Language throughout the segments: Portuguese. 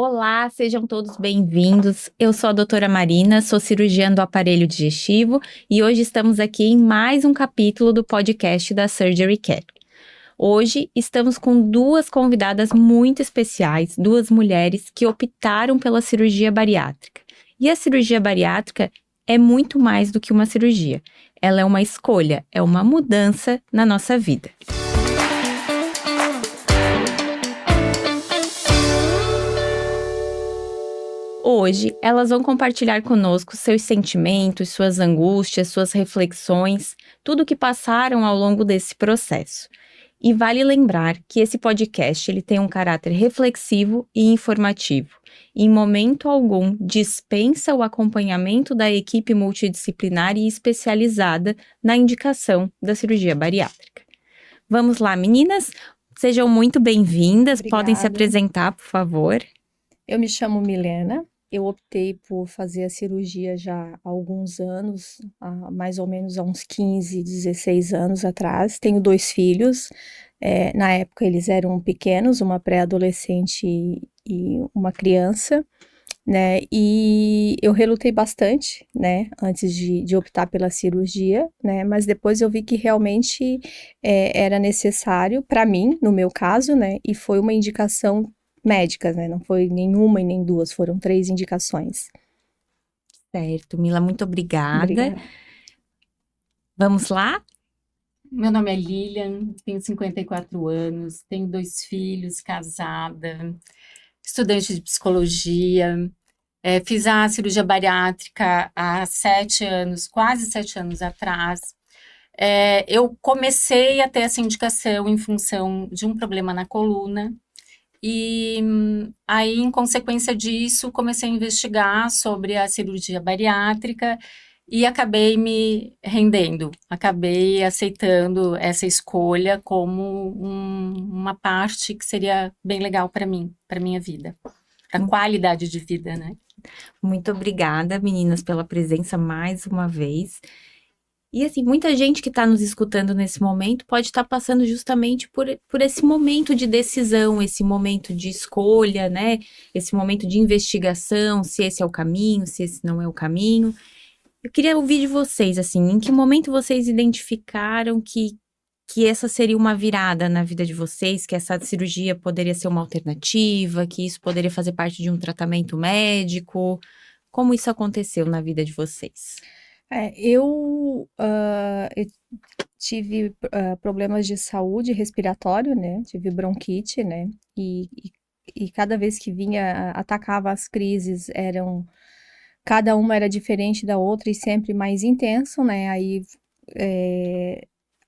Olá, sejam todos bem-vindos. Eu sou a doutora Marina, sou cirurgiã do aparelho digestivo e hoje estamos aqui em mais um capítulo do podcast da Surgery Care. Hoje estamos com duas convidadas muito especiais, duas mulheres que optaram pela cirurgia bariátrica. E a cirurgia bariátrica é muito mais do que uma cirurgia. Ela é uma escolha, é uma mudança na nossa vida. Hoje, elas vão compartilhar conosco seus sentimentos, suas angústias, suas reflexões, tudo o que passaram ao longo desse processo. E vale lembrar que esse podcast ele tem um caráter reflexivo e informativo. Em momento algum, dispensa o acompanhamento da equipe multidisciplinar e especializada na indicação da cirurgia bariátrica. Vamos lá, meninas? Sejam muito bem-vindas. Obrigada. Podem se apresentar, por favor. Eu me chamo Milena. Eu optei por fazer a cirurgia já há alguns anos, mais ou menos há uns 15, 16 anos atrás. Tenho 2 filhos. Na época eles eram pequenos, uma pré-adolescente e uma criança, né? E eu relutei bastante, né? Antes de optar pela cirurgia, né? Mas depois eu vi que realmente era necessário para mim, no meu caso, né? E foi uma indicação médicas, né? Não foi nenhuma e nem duas, foram 3 indicações. Certo, Mila, muito obrigada. Obrigada. Vamos lá? Meu nome é Lilian, tenho 54 anos, tenho 2 filhos, casada, estudante de psicologia. Fiz a cirurgia bariátrica há 7 anos, quase 7 anos atrás. Eu comecei a ter essa indicação em função de um problema na coluna. E aí, em consequência disso, comecei a investigar sobre a cirurgia bariátrica e acabei me rendendo, acabei aceitando essa escolha como uma parte que seria bem legal para mim, para minha vida, para a qualidade de vida, né? Muito obrigada, meninas, pela presença mais uma vez. E assim, muita gente que está nos escutando nesse momento pode estar passando justamente por esse momento de decisão, esse momento de escolha, né? Esse momento de investigação, se esse é o caminho, se esse não é o caminho. Eu queria ouvir de vocês, assim, em que momento vocês identificaram que essa seria uma virada na vida de vocês, que essa cirurgia poderia ser uma alternativa, que isso poderia fazer parte de um tratamento médico? Como isso aconteceu na vida de vocês? Eu tive problemas de saúde respiratório, né? Tive bronquite, né? E cada vez que atacava as crises, cada uma era diferente da outra e sempre mais intenso, né? Aí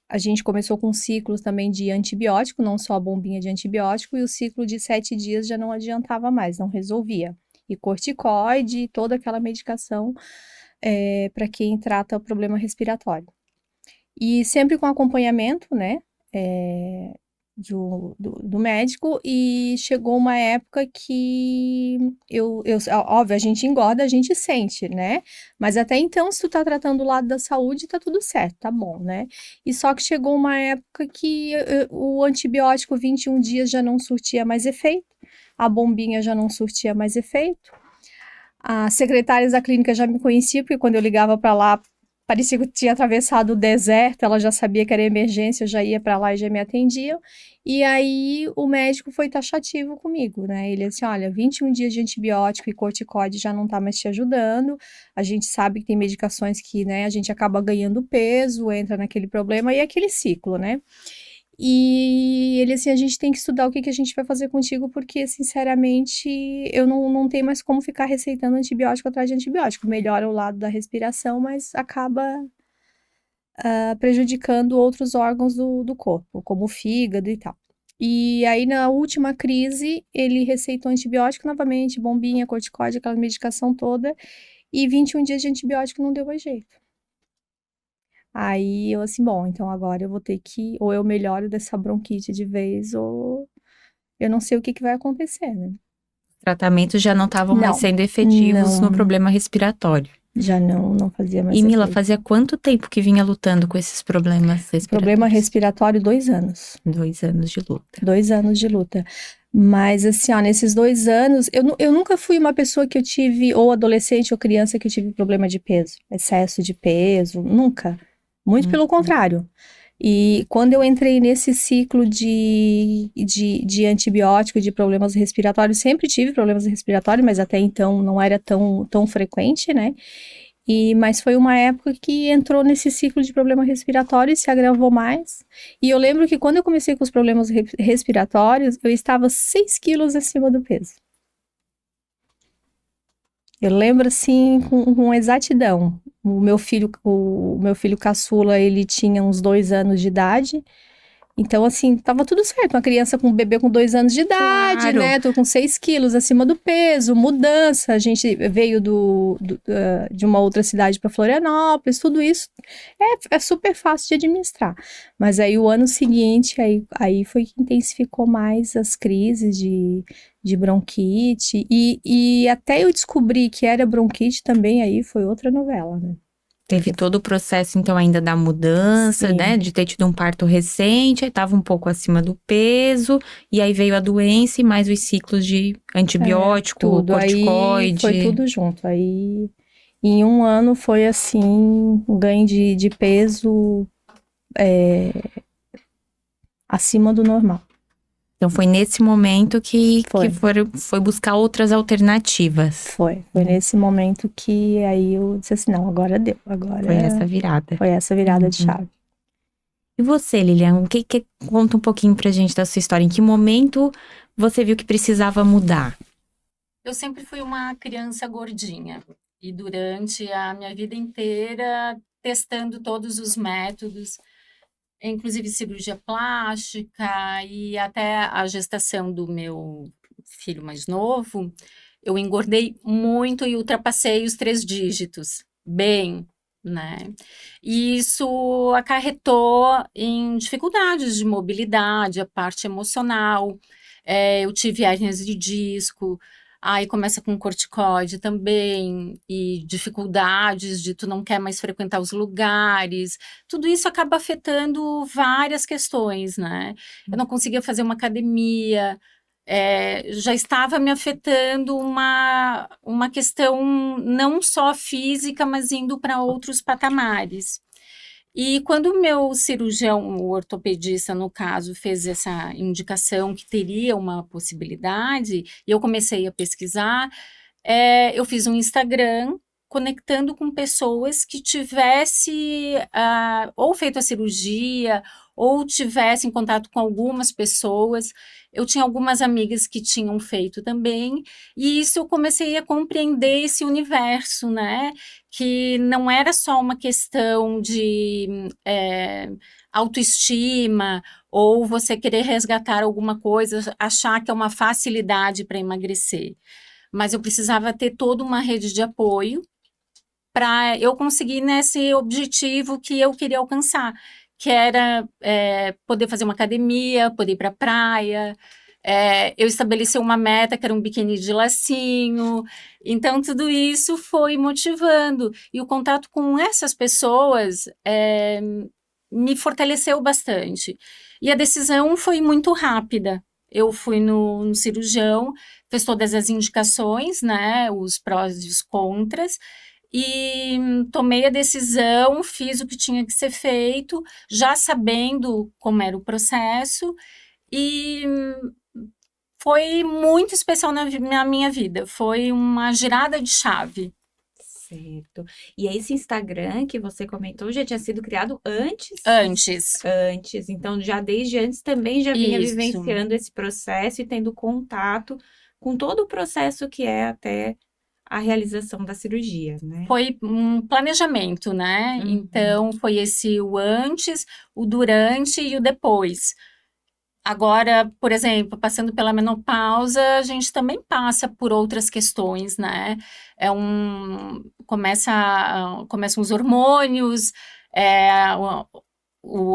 a gente começou com ciclos também de antibiótico, não só a bombinha de antibiótico, e o ciclo de 7 dias já não adiantava mais, não resolvia. E corticoide, toda aquela medicação para quem trata o problema respiratório. E sempre com acompanhamento, né, do médico, e chegou uma época que óbvio, a gente engorda, a gente sente, né, mas até então, se tu tá tratando o lado da saúde, tá tudo certo, tá bom, né, e só que chegou uma época que o antibiótico 21 dias já não surtia mais efeito, a bombinha já não surtia mais efeito. As secretárias da clínica já me conheciam, porque quando eu ligava para lá, parecia que eu tinha atravessado o deserto, ela já sabia que era emergência, eu já ia para lá e já me atendiam. E aí o médico foi taxativo comigo, né? Ele disse, olha, 21 dias de antibiótico e corticoide já não tá mais te ajudando. A gente sabe que tem medicações que, né, a gente acaba ganhando peso, entra naquele problema e aquele ciclo, né? E ele assim, a gente tem que estudar o que a gente vai fazer contigo, porque sinceramente eu não tenho mais como ficar receitando antibiótico atrás de antibiótico. Melhora o lado da respiração, mas acaba prejudicando outros órgãos do corpo, como o fígado e tal. E aí na última crise ele receitou antibiótico novamente, bombinha, corticoide, aquela medicação toda, e 21 dias de antibiótico não deu mais jeito. Aí eu assim, bom, então agora eu vou ter que, ou eu melhoro dessa bronquite de vez, ou eu não sei o que vai acontecer, né? Os tratamentos já não estavam mais sendo efetivos no problema respiratório. Já não fazia mais efeito. E Mila, efeito. fazia quanto tempo que vinha lutando com esses problemas respiratórios? Problema respiratório, 2 anos. 2 anos de luta. 2 anos de luta. Mas assim, ó, nesses 2 anos, eu nunca fui uma pessoa que eu tive, ou adolescente ou criança que eu tive problema de peso, excesso de peso, nunca. Muito pelo contrário. E quando eu entrei nesse ciclo de antibiótico, de problemas respiratórios, sempre tive problemas respiratórios, mas até então não era tão frequente, né? Mas foi uma época que entrou nesse ciclo de problema respiratório e se agravou mais. E eu lembro que quando eu comecei com os problemas respiratórios, eu estava 6 quilos acima do peso. Eu lembro assim com exatidão. O meu filho caçula, ele tinha uns 2 anos de idade. Então, assim, tava tudo certo. Uma criança com um bebê com 2 anos de idade, Claro. né? Tô com 6 quilos acima do peso, mudança. A gente veio de uma outra cidade para Florianópolis, tudo isso é super fácil de administrar. Mas aí o ano seguinte, aí foi que intensificou mais as crises de bronquite. E até eu descobrir que era bronquite também, aí foi outra novela, né? Teve todo o processo, então, ainda da mudança, Sim. né? De ter tido um parto recente, aí tava um pouco acima do peso, e aí veio a doença e mais os ciclos de antibiótico, Tudo. Aí corticoide. foi tudo junto. Aí em um ano foi assim, um ganho de peso acima do normal. Então foi nesse momento que Foi. foi buscar outras alternativas. Foi nesse momento que aí eu disse assim, não, agora deu. Agora Foi essa virada. foi essa virada de chave. E você, Lilian, conta um pouquinho pra gente da sua história. Em que momento você viu que precisava mudar? Eu sempre fui uma criança gordinha e durante a minha vida inteira testando todos os métodos, inclusive cirurgia plástica e até a gestação do meu filho mais novo, eu engordei muito e ultrapassei os 3 dígitos, bem, né? E isso acarretou em dificuldades de mobilidade, a parte emocional. Eu tive hérnias de disco, aí começa com corticoide também, e dificuldades de tu não quer mais frequentar os lugares. Tudo isso acaba afetando várias questões, né? Eu não conseguia fazer uma academia, já estava me afetando uma questão não só física, mas indo para outros patamares. E quando o meu cirurgião, o ortopedista, no caso, fez essa indicação que teria uma possibilidade, e eu comecei a pesquisar, eu fiz um Instagram conectando com pessoas que tivesse ou feito a cirurgia ou tivesse em contato com algumas pessoas. Eu tinha algumas amigas que tinham feito também, e isso eu comecei a compreender esse universo, né? Que não era só uma questão de autoestima ou você querer resgatar alguma coisa, achar que é uma facilidade para emagrecer. Mas eu precisava ter toda uma rede de apoio para eu conseguir nesse objetivo que eu queria alcançar, que era poder fazer uma academia, poder ir para a praia. Eu estabeleci uma meta que era um biquíni de lacinho. Então, tudo isso foi motivando. E o contato com essas pessoas me fortaleceu bastante. E a decisão foi muito rápida. Eu fui no cirurgião, fez todas as indicações, né, os prós e os contras, e tomei a decisão, fiz o que tinha que ser feito, já sabendo como era o processo, e foi muito especial na minha vida, foi uma girada de chave. Certo. E esse Instagram que você comentou já tinha sido criado antes? Antes. Então já desde antes também já vinha Isso. vivenciando esse processo e tendo contato com todo o processo que é até a realização da cirurgia, né? Foi um planejamento, né? Uhum. Então, foi esse o antes, o durante e o depois. Agora, por exemplo, passando pela menopausa, a gente também passa por outras questões, né? Começam os hormônios,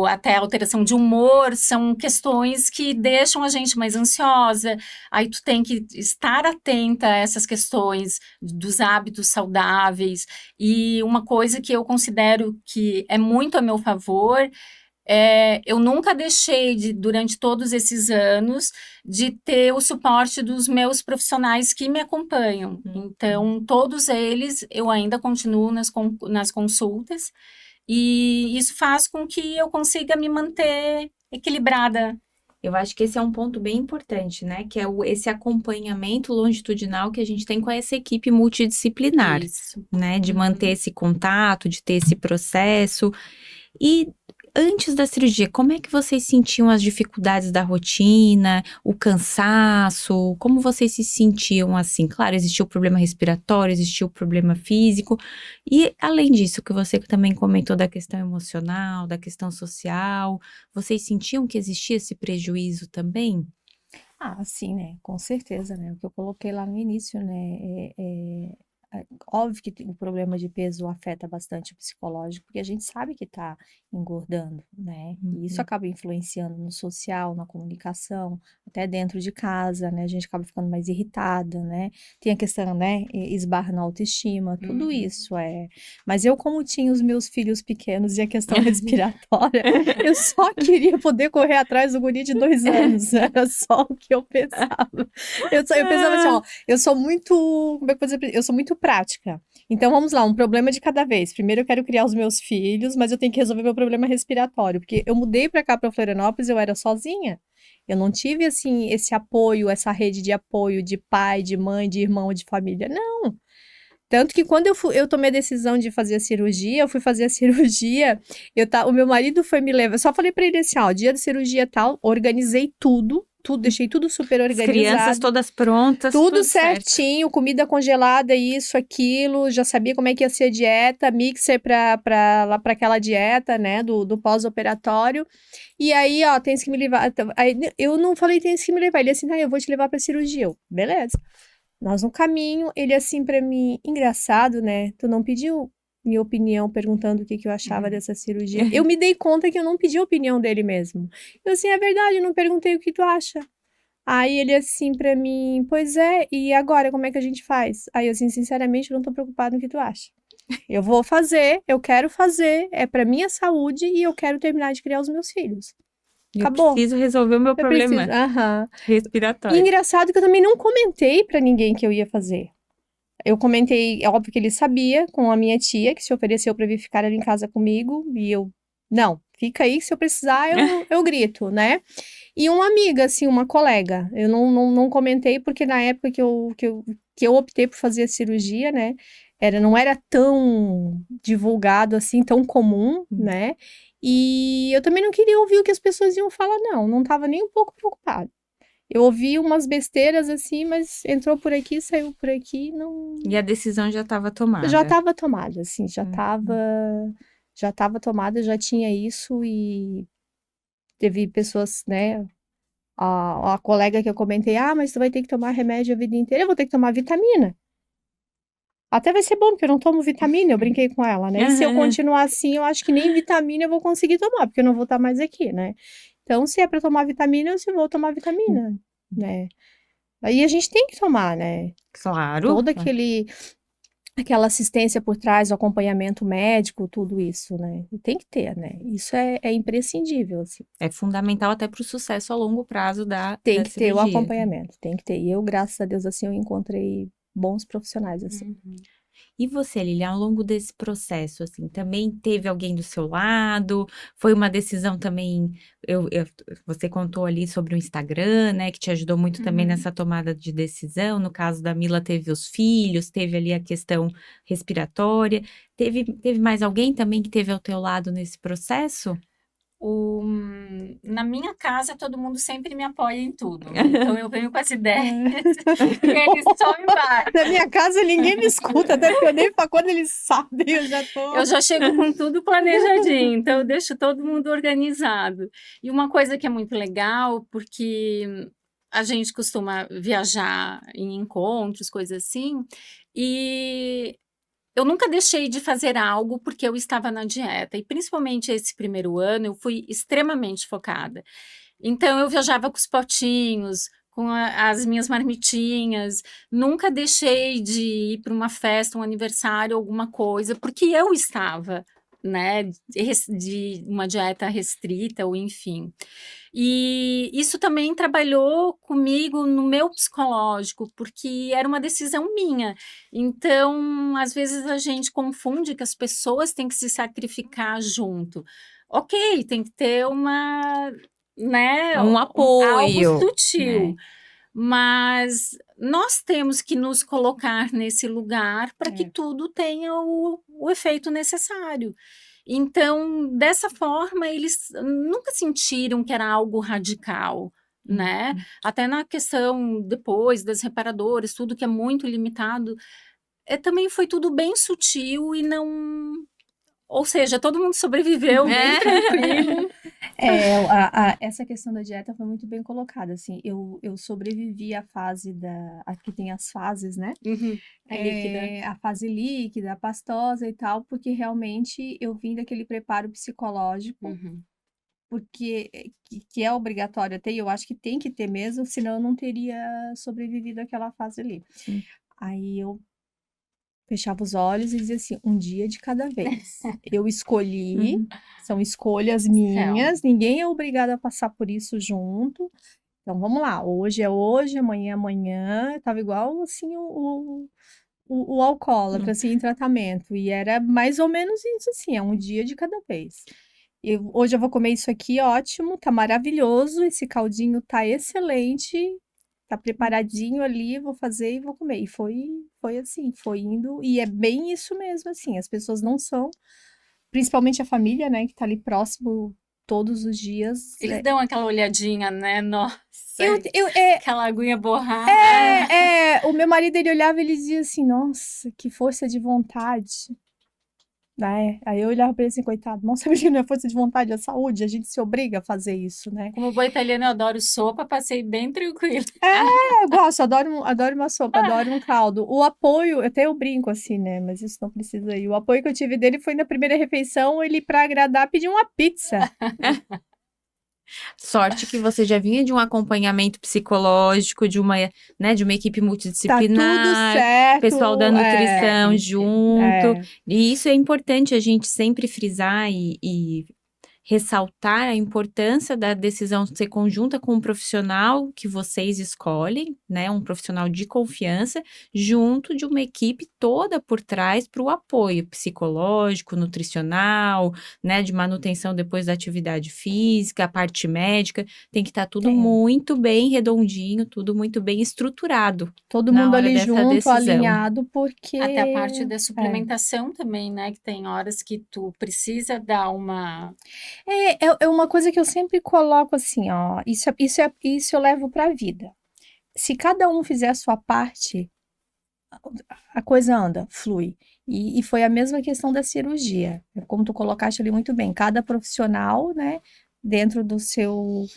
até a alteração de humor, são questões que deixam a gente mais ansiosa. Aí tu tem que estar atenta a essas questões dos hábitos saudáveis. E uma coisa que eu considero que é muito a meu favor eu nunca deixei, durante todos esses anos, de ter o suporte dos meus profissionais que me acompanham. Então, todos eles, eu ainda continuo nas consultas, e isso faz com que eu consiga me manter equilibrada. Eu acho que esse é um ponto bem importante, né? Que é esse acompanhamento longitudinal que a gente tem com essa equipe multidisciplinar, Isso. né? De manter esse contato, de ter esse processo. E antes da cirurgia, como é que vocês sentiam as dificuldades da rotina, o cansaço? Como vocês se sentiam assim? Claro, existia o problema respiratório, existia o problema físico. E além disso, que você também comentou da questão emocional, da questão social, vocês sentiam que existia esse prejuízo também? Ah, sim, né? Com certeza, né? O que eu coloquei lá no início, né? Óbvio que o problema de peso afeta bastante o psicológico, porque a gente sabe que tá engordando, né? E isso acaba influenciando no social, na comunicação, até dentro de casa, né? A gente acaba ficando mais irritada, né? Tem a questão, né? Esbarra na autoestima, tudo isso é. Mas eu, como tinha os meus filhos pequenos e a questão respiratória, eu só queria poder correr atrás do guri de 2 anos. Era só o que eu pensava. Eu pensava assim, ó, eu sou muito, como é que eu vou dizer? Eu sou muito prática. Então vamos lá, um problema de cada vez. Primeiro eu quero criar os meus filhos, mas eu tenho que resolver meu problema respiratório, porque eu mudei para cá, para Florianópolis, eu era sozinha. Eu não tive assim esse apoio, essa rede de apoio de pai, de mãe, de irmão, de família. Não. Tanto que quando eu tomei a decisão de fazer a cirurgia, eu fui fazer a cirurgia, o meu marido foi me levar, eu só falei pra ele assim, ó, dia da cirurgia tal, organizei tudo, deixei tudo super As crianças organizado, todas prontas, tudo certo. certinho, comida congelada, isso, aquilo, já sabia como é que ia ser a dieta, mixer pra aquela dieta, né, do pós-operatório. E aí, ó, tens que me levar. Aí, eu não falei, tens que me levar. Ele assim, eu vou te levar pra cirurgia. Eu, beleza. Nós no caminho, ele assim pra mim, engraçado, né? Tu não pediu minha opinião perguntando o que eu achava dessa cirurgia. Eu me dei conta que eu não pedi a opinião dele mesmo. Eu assim, é verdade, eu não perguntei o que tu acha. Aí ele assim pra mim, pois é, e agora como é que a gente faz? Aí eu assim, sinceramente, eu não tô preocupado no que tu acha. Eu vou fazer, eu quero fazer, é pra minha saúde e eu quero terminar de criar os meus filhos. Eu Acabou. preciso resolver o meu Eu problema preciso. Aham. E respiratório. engraçado que eu também não comentei pra ninguém que eu ia fazer. Eu comentei, é óbvio que ele sabia, com a minha tia, que se ofereceu pra vir ficar ali em casa comigo, e eu, não, fica aí, que se eu precisar, eu grito, né? E uma amiga, assim, uma colega, eu não comentei, porque na época que eu optei por fazer a cirurgia, né, não era tão divulgado assim, tão comum, né? E eu também não queria ouvir o que as pessoas iam falar, não tava nem um pouco preocupada. Eu ouvi umas besteiras assim, mas entrou por aqui, saiu por aqui, não. E a decisão já estava tomada. Já estava tomada, assim, já estava tomada, já tinha isso e teve pessoas, né? A colega que eu comentei, mas tu vai ter que tomar remédio a vida inteira, eu vou ter que tomar vitamina. Até vai ser bom, porque eu não tomo vitamina, eu brinquei com ela, né? E se eu continuar assim, eu acho que nem vitamina eu vou conseguir tomar, porque eu não vou estar mais aqui, né? Então, se é para tomar vitamina, eu se vou tomar vitamina, né? Aí a gente tem que tomar, né? Claro. Toda aquela assistência por trás, o acompanhamento médico, tudo isso, né? E tem que ter, né? Isso é imprescindível, assim. É fundamental até para o sucesso a longo prazo da Tem que ter o cirurgia. acompanhamento, tem que ter. E eu, graças a Deus, assim, eu encontrei bons profissionais, assim. E você, Lilian, ao longo desse processo, assim, também teve alguém do seu lado? Foi uma decisão também, você contou ali sobre o Instagram, né, que te ajudou muito também nessa tomada de decisão. No caso da Mila, teve os filhos, teve ali a questão respiratória. Teve mais alguém também que teve ao teu lado nesse processo? Na minha casa, todo mundo sempre me apoia em tudo. Então, eu venho com as ideias e eles só me batem. Na minha casa, ninguém me escuta, até porque eu nem pra quando eles sabem, eu já tô... Eu já chego com tudo planejadinho, então eu deixo todo mundo organizado. E uma coisa que é muito legal, porque a gente costuma viajar em encontros, coisas assim, e eu nunca deixei de fazer algo porque eu estava na dieta, e principalmente esse primeiro ano eu fui extremamente focada. Então eu viajava com os potinhos, com as minhas marmitinhas, nunca deixei de ir para uma festa, um aniversário, alguma coisa, porque eu estava né, de uma dieta restrita, ou enfim. E isso também trabalhou comigo no meu psicológico, porque era uma decisão minha. Então, às vezes a gente confunde que as pessoas têm que se sacrificar junto. Ok, tem que ter uma, né, Um algo apoio, sutil, né? mas nós temos que nos colocar nesse lugar para que É. tudo tenha o efeito necessário. Então, dessa forma, eles nunca sentiram que era algo radical, né? Até na questão depois das reparadoras, tudo que é muito limitado, também foi tudo bem sutil e não. Ou seja, todo mundo sobreviveu bem tranquilo. Essa questão da dieta foi muito bem colocada, assim, eu sobrevivi à fase aqui tem as fases, né? A líquida. A fase líquida, a pastosa e tal, porque realmente eu vim daquele preparo psicológico, porque que é obrigatório ter, e eu acho que tem que ter mesmo, senão eu não teria sobrevivido àquela fase ali. Sim. Aí eu fechava os olhos e dizia assim, um dia de cada vez. Eu escolhi, são escolhas minhas, ninguém é obrigado a passar por isso junto. Então vamos lá, hoje é hoje, amanhã é amanhã. Tava igual assim o alcoólatra, assim, em tratamento. E era mais ou menos isso, assim, é um dia de cada vez. Hoje eu vou comer isso aqui, ótimo, tá maravilhoso, esse caldinho tá excelente, tá preparadinho ali, vou fazer e vou comer. E foi assim, foi indo, e é bem isso mesmo, assim, as pessoas não são, principalmente a família, né, que tá ali próximo todos os dias. Eles dão aquela olhadinha, né? Nossa, aquela aguinha borrada. O meu marido, ele olhava e ele dizia assim, nossa, que força de vontade. Aí eu olhava pra ele assim, coitado, não sabe que não é força de vontade, é saúde, a gente se obriga a fazer isso, né? Como boa italiana, eu adoro sopa, passei bem tranquilo. Eu gosto, adoro uma sopa, adoro um caldo. O apoio, até eu brinco assim, né? Mas isso não precisa ir. O apoio que eu tive dele foi na primeira refeição, ele, pra agradar, pediu uma pizza. Sorte que você já vinha de um acompanhamento psicológico, de uma equipe Tá tudo multidisciplinar, certo. pessoal da nutrição junto. É. E isso é importante a gente sempre frisar e ressaltar a importância da decisão ser conjunta com um profissional que vocês escolhem, né? Um profissional de confiança, junto de uma equipe toda por trás para o apoio psicológico, nutricional, né? De manutenção depois da atividade física, a parte médica, tem que estar tudo muito bem redondinho, tudo muito bem estruturado. Todo na mundo hora ali dessa junto, decisão. alinhado, porque... Até a parte da suplementação também, né? Que tem horas que tu precisa dar uma... É uma coisa que eu sempre coloco assim, ó, isso eu levo para a vida. Se cada um fizer a sua parte, a coisa anda, flui. E foi a mesma questão da cirurgia. Como tu colocaste ali muito bem, cada profissional, né, dentro do seu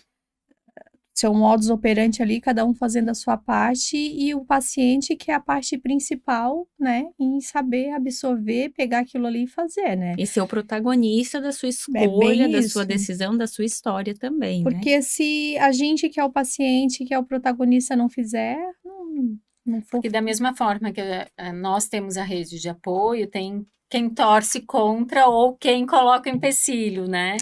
modus operandi ali, cada um fazendo a sua parte, e o paciente que é a parte principal, né, em saber absorver, pegar aquilo ali e fazer, né? E ser o protagonista da sua É escolha, bem da sua isso. decisão, da sua história também, né? Porque se a gente que é o paciente, que é o protagonista, não fizer, não for. Porque da mesma forma que nós temos a rede de apoio, tem quem torce contra ou quem coloca empecilho, né?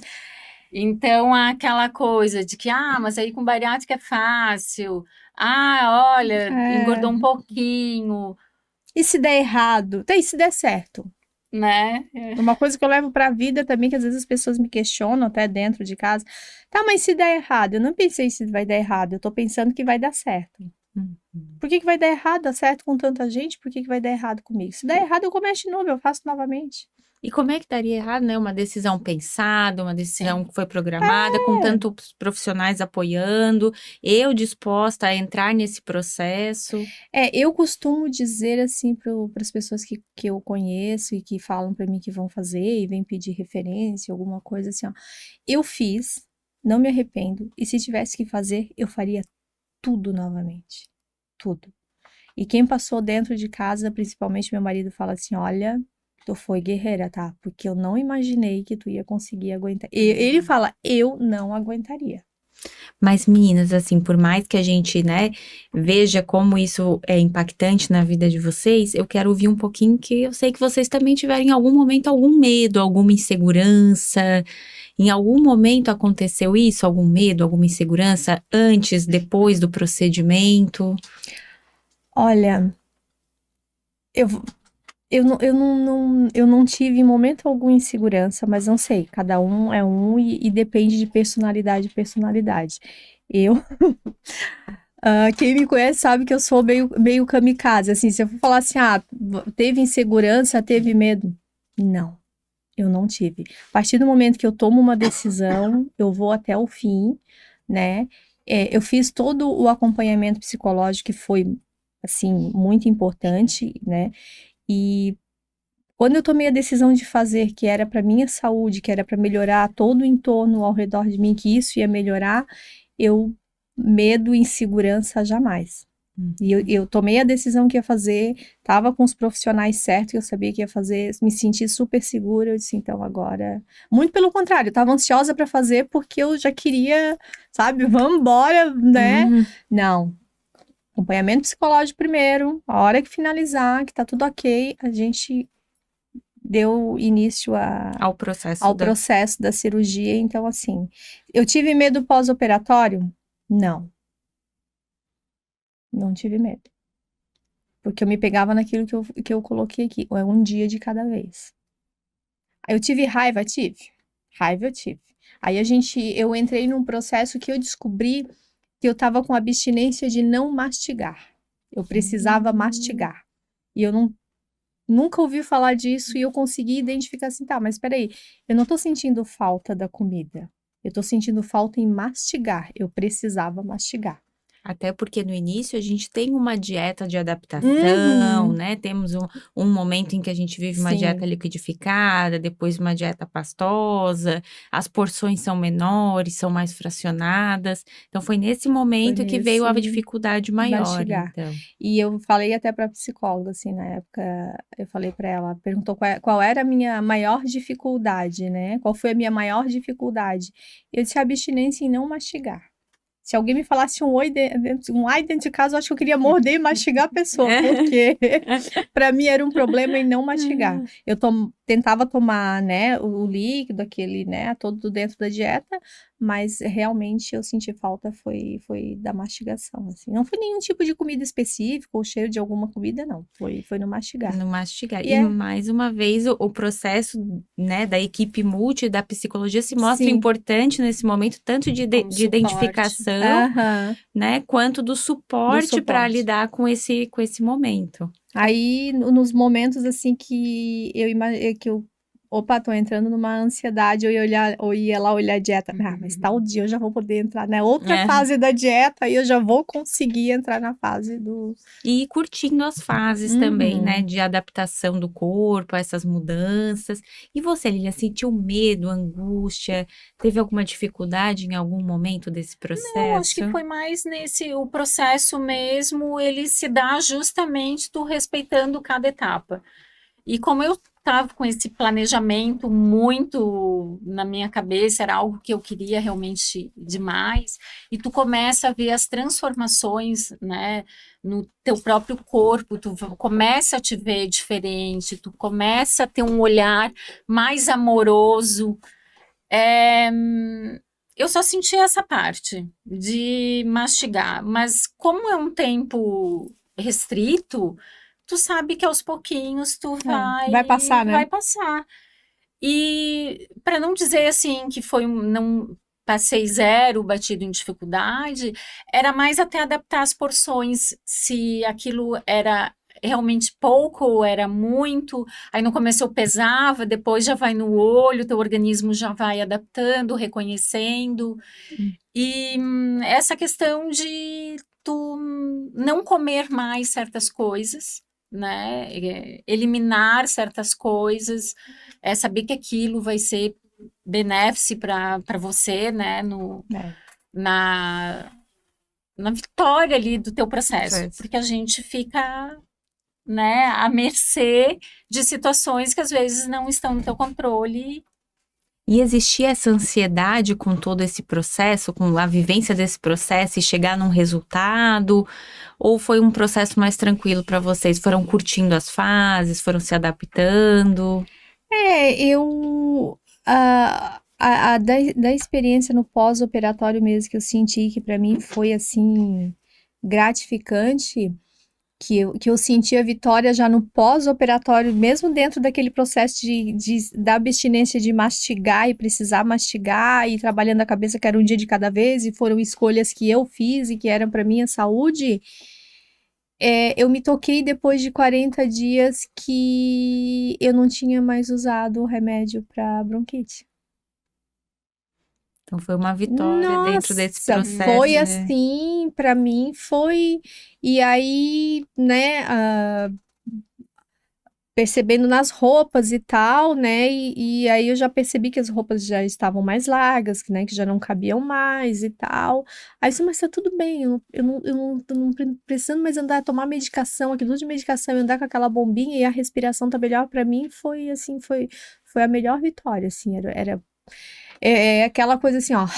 Então, há aquela coisa de que, mas aí com bariátrica é fácil. Olha, engordou um pouquinho, E se der errado? E se der certo? né? Uma coisa que eu levo pra vida também, que às vezes as pessoas me questionam até dentro de casa. Tá, mas se der errado? Eu não pensei se vai dar errado, eu tô pensando que vai dar certo. Por que vai dar errado? Dá certo com tanta gente, por que vai dar errado comigo? Se der errado, eu começo de novo, eu faço novamente. E como é que daria errado, né? Uma decisão pensada, uma decisão que foi programada, com tantos profissionais apoiando, eu disposta a entrar nesse processo. Eu costumo dizer assim para as pessoas que eu conheço e que falam para mim que vão fazer e vêm pedir referência, alguma coisa assim, ó. Eu fiz, não me arrependo, e se tivesse que fazer, eu faria tudo novamente. Tudo. E quem passou dentro de casa, principalmente meu marido, fala assim, olha, tu foi guerreira, tá? Porque eu não imaginei que tu ia conseguir aguentar. Ele fala, eu não aguentaria. Mas, meninas, assim, por mais que a gente, né, veja como isso é impactante na vida de vocês, eu quero ouvir um pouquinho que eu sei que vocês também tiveram em algum momento algum medo, alguma insegurança. Em algum momento aconteceu isso? Algum medo, alguma insegurança antes, depois do procedimento? Olha, eu, eu não tive em momento algum insegurança, mas não sei, cada um é um e depende de personalidade e personalidade. Eu, quem me conhece sabe que eu sou meio kamikaze, assim, se eu for falar assim, teve insegurança, teve medo? Não, eu não tive. A partir do momento que eu tomo uma decisão, eu vou até o fim, né? Eu fiz todo o acompanhamento psicológico que foi, assim, muito importante, né? E quando eu tomei a decisão de fazer, que era para minha saúde, que era para melhorar todo o entorno ao redor de mim, que isso ia melhorar, eu medo e insegurança jamais. E eu tomei a decisão que ia fazer, estava com os profissionais certos, que eu sabia que ia fazer, me senti super segura, eu disse, então agora... Muito pelo contrário, eu estava ansiosa para fazer porque eu já queria, sabe, vamos embora, né? Não, acompanhamento psicológico primeiro, a hora que finalizar, que tá tudo ok, a gente deu início Ao processo ao processo da cirurgia. Então, assim, eu tive medo pós-operatório? Não. Não tive medo. Porque eu me pegava naquilo que eu coloquei aqui. É um dia de cada vez. Eu tive raiva? Tive. Raiva eu tive. Aí eu entrei num processo que eu descobri que eu tava com abstinência de não mastigar. Eu precisava mastigar. E eu nunca ouvi falar disso e eu consegui identificar assim, tá, mas peraí, eu não tô sentindo falta da comida. Eu tô sentindo falta em mastigar. Eu precisava mastigar. Até porque no início a gente tem uma dieta de adaptação, né? Temos um momento em que a gente vive uma dieta Sim. liquidificada, depois uma dieta pastosa, as porções são menores, são mais fracionadas. Então foi nesse momento que veio a dificuldade maior, mastigar. então. E eu falei até pra psicóloga, assim, na época, eu falei pra ela, perguntou qual era a minha maior dificuldade, né? Qual foi a minha maior dificuldade? Eu disse abstinência em não mastigar. Se alguém me falasse um ai dentro de casa, eu acho que eu queria morder e mastigar a pessoa, porque para mim era um problema em não mastigar. Eu tentava tomar, né, o líquido, aquele, né, todo dentro da dieta, mas realmente eu senti falta foi da mastigação, assim. Não foi nenhum tipo de comida específica ou cheiro de alguma comida, não. Foi no mastigar. No mastigar. E mais uma vez, o processo, né, da equipe multi, da psicologia se mostra importante nesse momento, tanto de identificação, né, quanto do suporte para lidar com esse momento. Aí, nos momentos, assim, que eu opa, tô entrando numa ansiedade, eu ia lá olhar a dieta. Mas tal dia eu já vou poder entrar na outra fase da dieta, aí eu já vou conseguir entrar na fase do... E ir curtindo as fases também, né, de adaptação do corpo a essas mudanças. E você, Lilia, sentiu medo, angústia? Teve alguma dificuldade em algum momento desse processo? Não, acho que foi mais o processo mesmo, ele se dá justamente tu respeitando cada etapa. E como eu estava com esse planejamento muito na minha cabeça, era algo que eu queria realmente demais, e tu começa a ver as transformações, né, no teu próprio corpo, tu começa a te ver diferente, tu começa a ter um olhar mais amoroso. Eu só senti essa parte de mastigar, mas como é um tempo restrito, tu sabe que aos pouquinhos tu vai passar, né? Vai passar. E para não dizer assim que não passei zero batido em dificuldade, era mais até adaptar as porções, se aquilo era realmente pouco ou era muito. Aí no começo eu pesava, depois já vai no olho, teu organismo já vai adaptando, reconhecendo. E essa questão de tu não comer mais certas coisas, né? Eliminar certas coisas, saber que aquilo vai ser benéfico para você, né? Na vitória ali do teu processo, porque a gente fica, né, à mercê de situações que às vezes não estão no teu controle E existia essa ansiedade com todo esse processo, com a vivência desse processo e chegar num resultado? Ou foi um processo mais tranquilo para vocês? Foram curtindo as fases, foram se adaptando? Eu. Da experiência no pós-operatório mesmo que eu senti, que para mim foi assim, gratificante, que eu senti a vitória já no pós-operatório, mesmo dentro daquele processo da abstinência de mastigar e precisar mastigar e trabalhando a cabeça que era um dia de cada vez e foram escolhas que eu fiz e que eram para minha saúde. Eu me toquei depois de 40 dias que eu não tinha mais usado o remédio para bronquite. Então foi uma vitória dentro desse Nossa, processo. foi assim, para mim foi. E aí, né, percebendo nas roupas e tal, né? E aí eu já percebi que as roupas já estavam mais largas, né? Que já não cabiam mais e tal. Aí eu disse, mas tá tudo bem, eu não precisando mais andar, tomar medicação, aquilo de medicação, e andar com aquela bombinha e a respiração tá melhor pra mim, foi assim, foi a melhor vitória, assim, é aquela coisa assim, ó,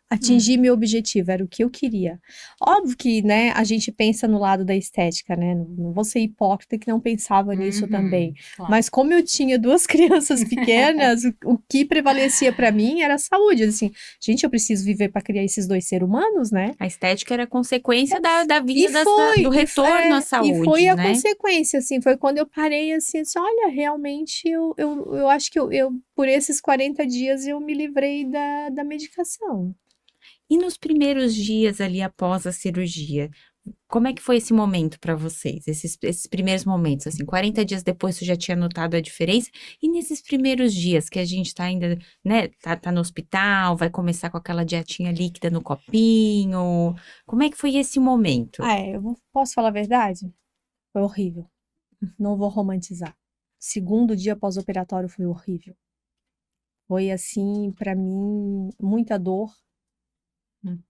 atingir meu objetivo, era o que eu queria. Óbvio que, né, a gente pensa no lado da estética, né, não vou ser hipócrita que não pensava nisso também. Claro. Mas como eu tinha 2 crianças pequenas, o que prevalecia pra mim era a saúde, assim, gente, eu preciso viver pra criar esses 2 seres humanos, né? A estética era consequência da vida, do E retorno à saúde, e foi a né? consequência, assim, foi quando eu parei, assim, olha, realmente, eu acho que por esses 40 dias, eu me livrei da medicação. E nos primeiros dias ali após a cirurgia, como é que foi esse momento para vocês? Esses primeiros momentos, assim, 40 dias depois você já tinha notado a diferença? E nesses primeiros dias que a gente tá ainda, né, tá no hospital, vai começar com aquela dietinha líquida no copinho, como é que foi esse momento? Posso falar a verdade? Foi horrível. Não vou romantizar. Segundo dia pós-operatório foi horrível. Foi assim, pra mim, muita dor,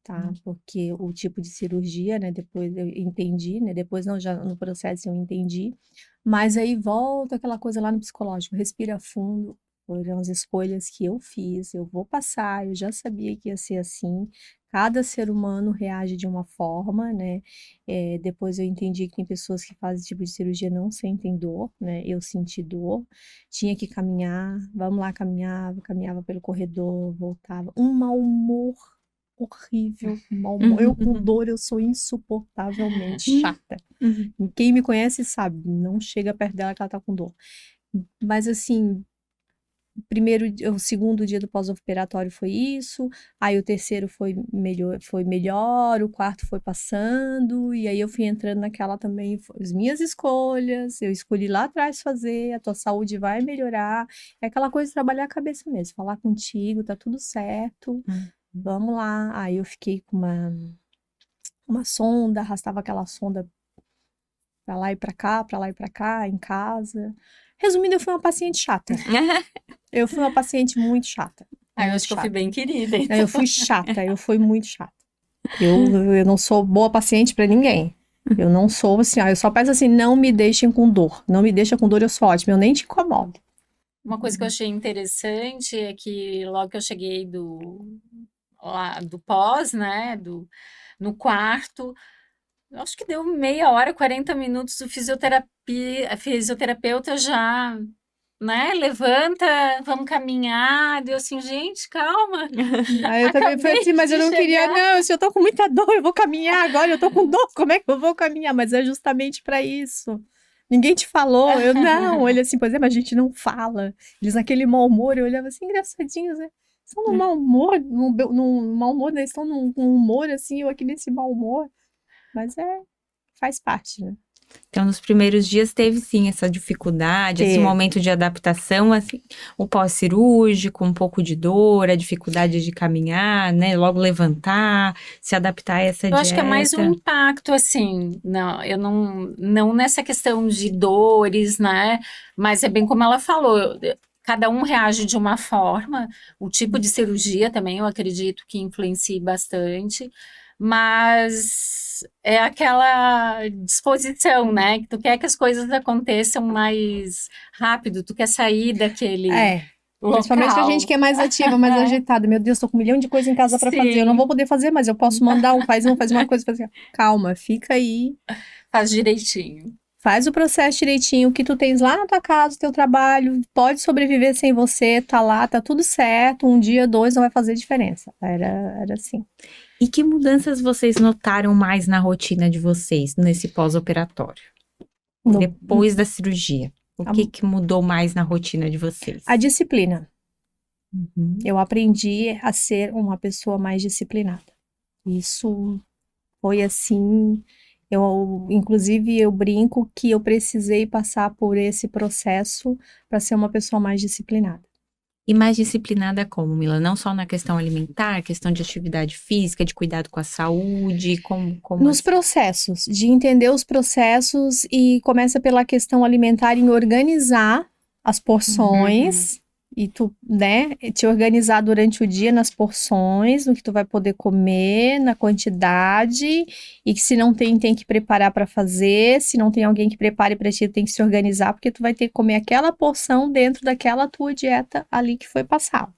tá? Porque o tipo de cirurgia, né? Depois eu entendi, né? Depois não, já no processo eu entendi. Mas aí volta aquela coisa lá no psicológico, respira fundo. Foram as escolhas que eu fiz, eu vou passar, eu já sabia que ia ser assim. Cada ser humano reage de uma forma, né? Depois eu entendi que tem pessoas que fazem esse tipo de cirurgia não sentem dor, né? Eu senti dor, tinha que caminhar, vamos lá, caminhava pelo corredor, voltava. Um mau humor horrível, mau humor. Eu com dor, eu sou insuportavelmente chata. Quem me conhece sabe, não chega perto dela que ela tá com dor. Mas assim, o segundo dia do pós-operatório foi isso, aí o terceiro foi melhor, o quarto foi passando, e aí eu fui entrando naquela também, as minhas escolhas, eu escolhi lá atrás fazer, a tua saúde vai melhorar, é aquela coisa de trabalhar a cabeça mesmo, falar contigo, tá tudo certo, vamos lá. Aí eu fiquei com uma sonda, arrastava aquela sonda pra lá e pra cá, em casa. Resumindo, eu fui uma paciente chata. Eu fui uma paciente muito chata. Eu acho que eu fui bem querida. Então. Eu fui chata, eu fui muito chata. Eu não sou boa paciente pra ninguém. Eu não sou assim, eu só peço assim, não me deixem com dor. Não me deixa com dor, eu sou ótima, eu nem te incomodo. Uma coisa que eu achei interessante é que logo que eu cheguei do pós, né, no quarto, acho que deu meia hora, 40 minutos, o a fisioterapeuta já, né, levanta, vamos caminhar, deu assim, gente, calma. Aí eu também fui assim, mas eu não queria, não, se eu tô com muita dor, eu vou caminhar agora, eu tô com dor, como é que eu vou caminhar? Mas é justamente pra isso. Ninguém te falou, eu não. Ele assim, pois é, mas a gente não fala. Eles naquele mau humor, eu olhava assim, engraçadinhos, né? Estão num mau humor, num mau humor, né? Estão num humor assim, eu aqui nesse mau humor. Mas faz parte, né? Então, nos primeiros dias teve sim essa dificuldade, esse momento de adaptação, assim, o pós-cirúrgico, um pouco de dor, a dificuldade de caminhar, né? Logo levantar, se adaptar a essa dieta. Eu acho que é mais um impacto, assim, eu não nessa questão de dores, né? Mas é bem como ela falou, cada um reage de uma forma, o tipo de cirurgia também, eu acredito que influencia bastante, mas é aquela disposição, né? Que tu quer que as coisas aconteçam mais rápido, tu quer sair daquele... Principalmente a local. gente que é mais ativa, mais agitada. Meu Deus, tô com 1 milhão de coisas em casa pra fazer. Eu não Sim. vou poder fazer, mas eu posso mandar faz uma coisa, fazer. Calma, fica aí. Faz direitinho. Faz o processo direitinho, o que tu tens lá na tua casa, o teu trabalho, pode sobreviver sem você, tá lá, tá tudo certo, 1 dia, 2, não vai fazer diferença. Era assim. E que mudanças vocês notaram mais na rotina de vocês nesse pós-operatório? No- Depois da cirurgia, o A- que mudou mais na rotina de vocês? A disciplina. Uhum. Eu aprendi a ser uma pessoa mais disciplinada. Isso foi assim, inclusive eu brinco que eu precisei passar por esse processo para ser uma pessoa mais disciplinada. E mais disciplinada como, Mila? Não só na questão alimentar, questão de atividade física, de cuidado com a saúde, como Nos assim? processos, de entender os processos e começa pela questão alimentar em organizar as porções e tu, né, te organizar durante o dia nas porções, no que tu vai poder comer, na quantidade e que se não tem, tem que preparar para fazer, se não tem alguém que prepare para ti, tem que se organizar porque tu vai ter que comer aquela porção dentro daquela tua dieta ali que foi passada.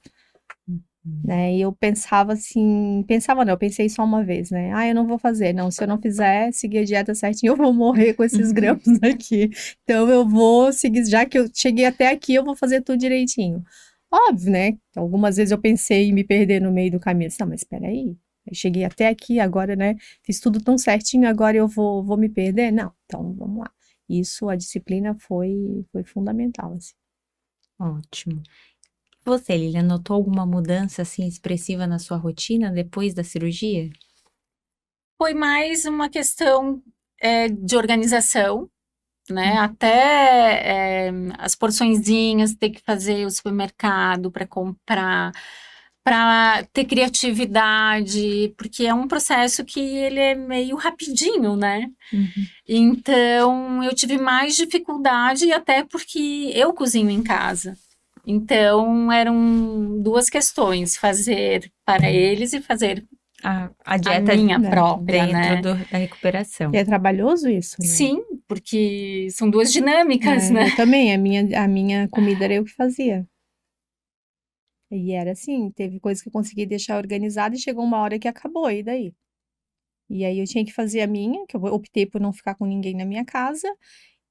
Né? E eu pensava assim, eu pensei só uma vez, né? Eu não vou fazer, não, se eu não fizer, seguir a dieta certinho, eu vou morrer com esses gramas aqui. Então eu vou seguir, já que eu cheguei até aqui, eu vou fazer tudo direitinho. Óbvio, né? Algumas vezes eu pensei em me perder no meio do caminho. Não, mas espera aí. Eu cheguei até aqui, agora, né? Fiz tudo tão certinho, agora eu vou me perder? Não, então vamos lá. Isso, a disciplina foi fundamental, assim. Ótimo. Você, Lilian, notou alguma mudança assim expressiva na sua rotina depois da cirurgia? Foi mais uma questão de organização, né? Até as porçõezinhas, ter que fazer o supermercado para comprar, para ter criatividade, porque é um processo que ele é meio rapidinho, né? Então, eu tive mais dificuldade, até porque eu cozinho em casa. Então, eram 2 questões, fazer para eles e fazer A a dieta minha né, própria, né? dentro da recuperação. E é trabalhoso isso, né? Sim, porque são 2 dinâmicas, né? Eu também, a minha comida era eu que fazia. E era assim, teve coisas que eu consegui deixar organizada e chegou uma hora que acabou, e daí? E aí eu tinha que fazer a minha, que eu optei por não ficar com ninguém na minha casa,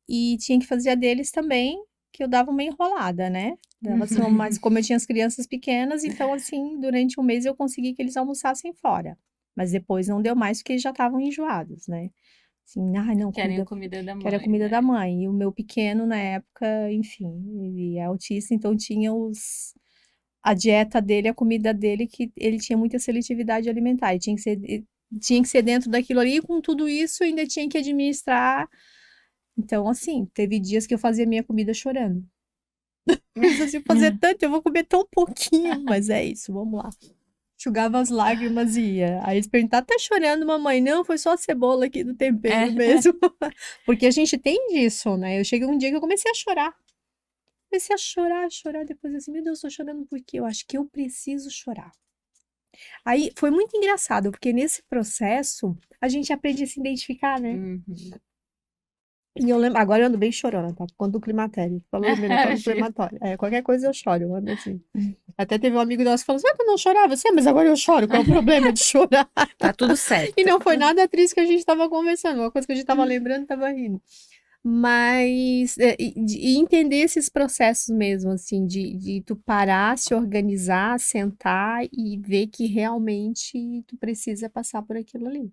e tinha que fazer a deles também, que eu dava uma enrolada, né? Dava assim, mas como eu tinha as crianças pequenas, então assim, durante 1 mês eu consegui que eles almoçassem fora. Mas depois não deu mais porque eles já estavam enjoados, né? Assim, não, Querem a comida, comida da quero a mãe, comida né? da mãe. E o meu pequeno, na época, enfim, ele é autista, então tinha a dieta dele, a comida dele, que ele tinha muita seletividade alimentar. E tinha que ser dentro daquilo ali, e com tudo isso ainda tinha que administrar. Então, assim, teve dias que eu fazia minha comida chorando. Mas assim, fazer tanto, eu vou comer tão pouquinho, mas é isso, vamos lá. Enxugava as lágrimas e ia. Aí eles perguntavam, tá chorando, mamãe? Não, foi só a cebola aqui do tempero mesmo. Porque a gente tem disso, né? Eu cheguei um dia que eu comecei a chorar. Comecei a chorar, depois assim, meu Deus, tô chorando porque eu acho que eu preciso chorar. Aí foi muito engraçado, porque nesse processo a gente aprende a se identificar, né? Uhum. E eu lembro, agora eu ando bem chorona, tá? Por conta do climatério. Falou, menopausa do climatério. Qualquer coisa eu choro, eu ando assim. Até teve um amigo nosso que falou assim, que eu não chorava? Você, mas agora eu choro, qual é o problema de chorar? Tá tudo certo. E não foi nada triste que a gente tava conversando, uma coisa que a gente tava lembrando, tava rindo. Mas, e entender esses processos mesmo, assim, de tu parar, se organizar, sentar e ver que realmente tu precisa passar por aquilo ali,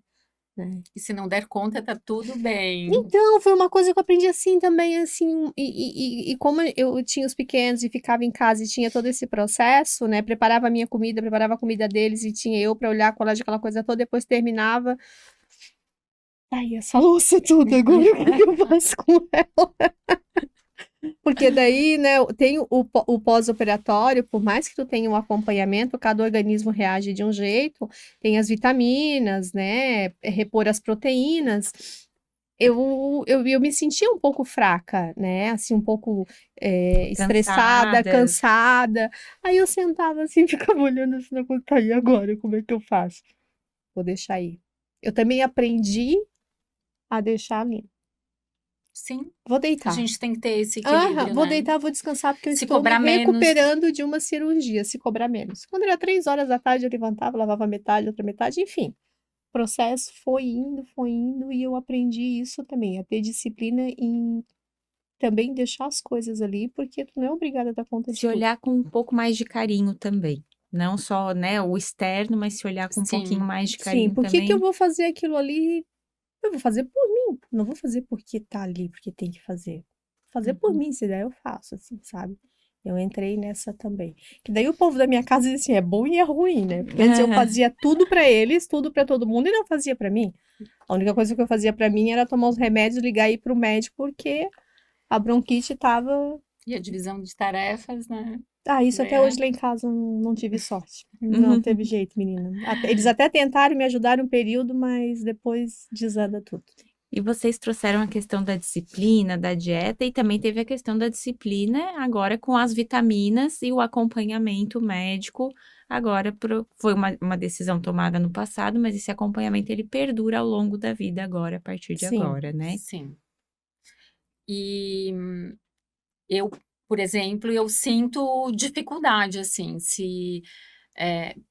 né? E se não der conta, tá tudo bem. Então, foi uma coisa que eu aprendi assim também, assim, e como eu tinha os pequenos e ficava em casa e tinha todo esse processo, né? Preparava a minha comida, preparava a comida deles e tinha eu pra olhar, colar aquela coisa toda, depois terminava. Ai, essa louça toda agora, o que eu faço com ela? Porque daí, né, tem o pós-operatório, por mais que tu tenha um acompanhamento, cada organismo reage de um jeito, tem as vitaminas, né, repor as proteínas. Eu me sentia um pouco fraca, né, assim, um pouco estressada, cansada. Aí eu sentava assim, ficava olhando assim, tá aí agora, como é que eu faço? Vou deixar aí. Eu também aprendi a deixar ali. Sim, Vou a deitar. gente tem que ter esse Aham, equilíbrio, vou né? deitar, vou descansar, porque eu Se estou me cobrar menos. recuperando de uma cirurgia, se cobrar menos. Quando era 3 horas da tarde, eu levantava, lavava metade, outra metade, enfim. O processo foi indo, e eu aprendi isso também, a ter disciplina em também deixar as coisas ali, porque tu não é obrigada a dar conta de Se tudo. olhar com um pouco mais de carinho também. Não só, né, o externo, mas se olhar com um pouquinho Sim, mais de Sim, carinho por que que eu também. vou fazer aquilo ali? Eu vou fazer por mim, não vou fazer porque tá ali, porque tem que fazer. Vou fazer por uhum. mim, se der eu faço, assim, sabe? Eu entrei nessa também. Que daí o povo da minha casa dizia assim, é bom e é ruim, né? Porque antes eu fazia tudo pra eles, tudo pra todo mundo, e não fazia pra mim. A única coisa que eu fazia pra mim era tomar os remédios, ligar e ir pro médico, porque a bronquite tava... E a divisão de tarefas, né? Ah, isso até hoje É. lá em casa não tive sorte. Não teve jeito, menina. Eles até tentaram me ajudar um período, mas depois desanda tudo. E vocês trouxeram a questão da disciplina, da dieta, e também teve a questão da disciplina agora com as vitaminas e o acompanhamento médico. Agora, foi uma decisão tomada no passado, mas esse acompanhamento ele perdura ao longo da vida agora, a partir de Sim. agora, né? Sim. E eu, por exemplo, eu sinto dificuldade, assim,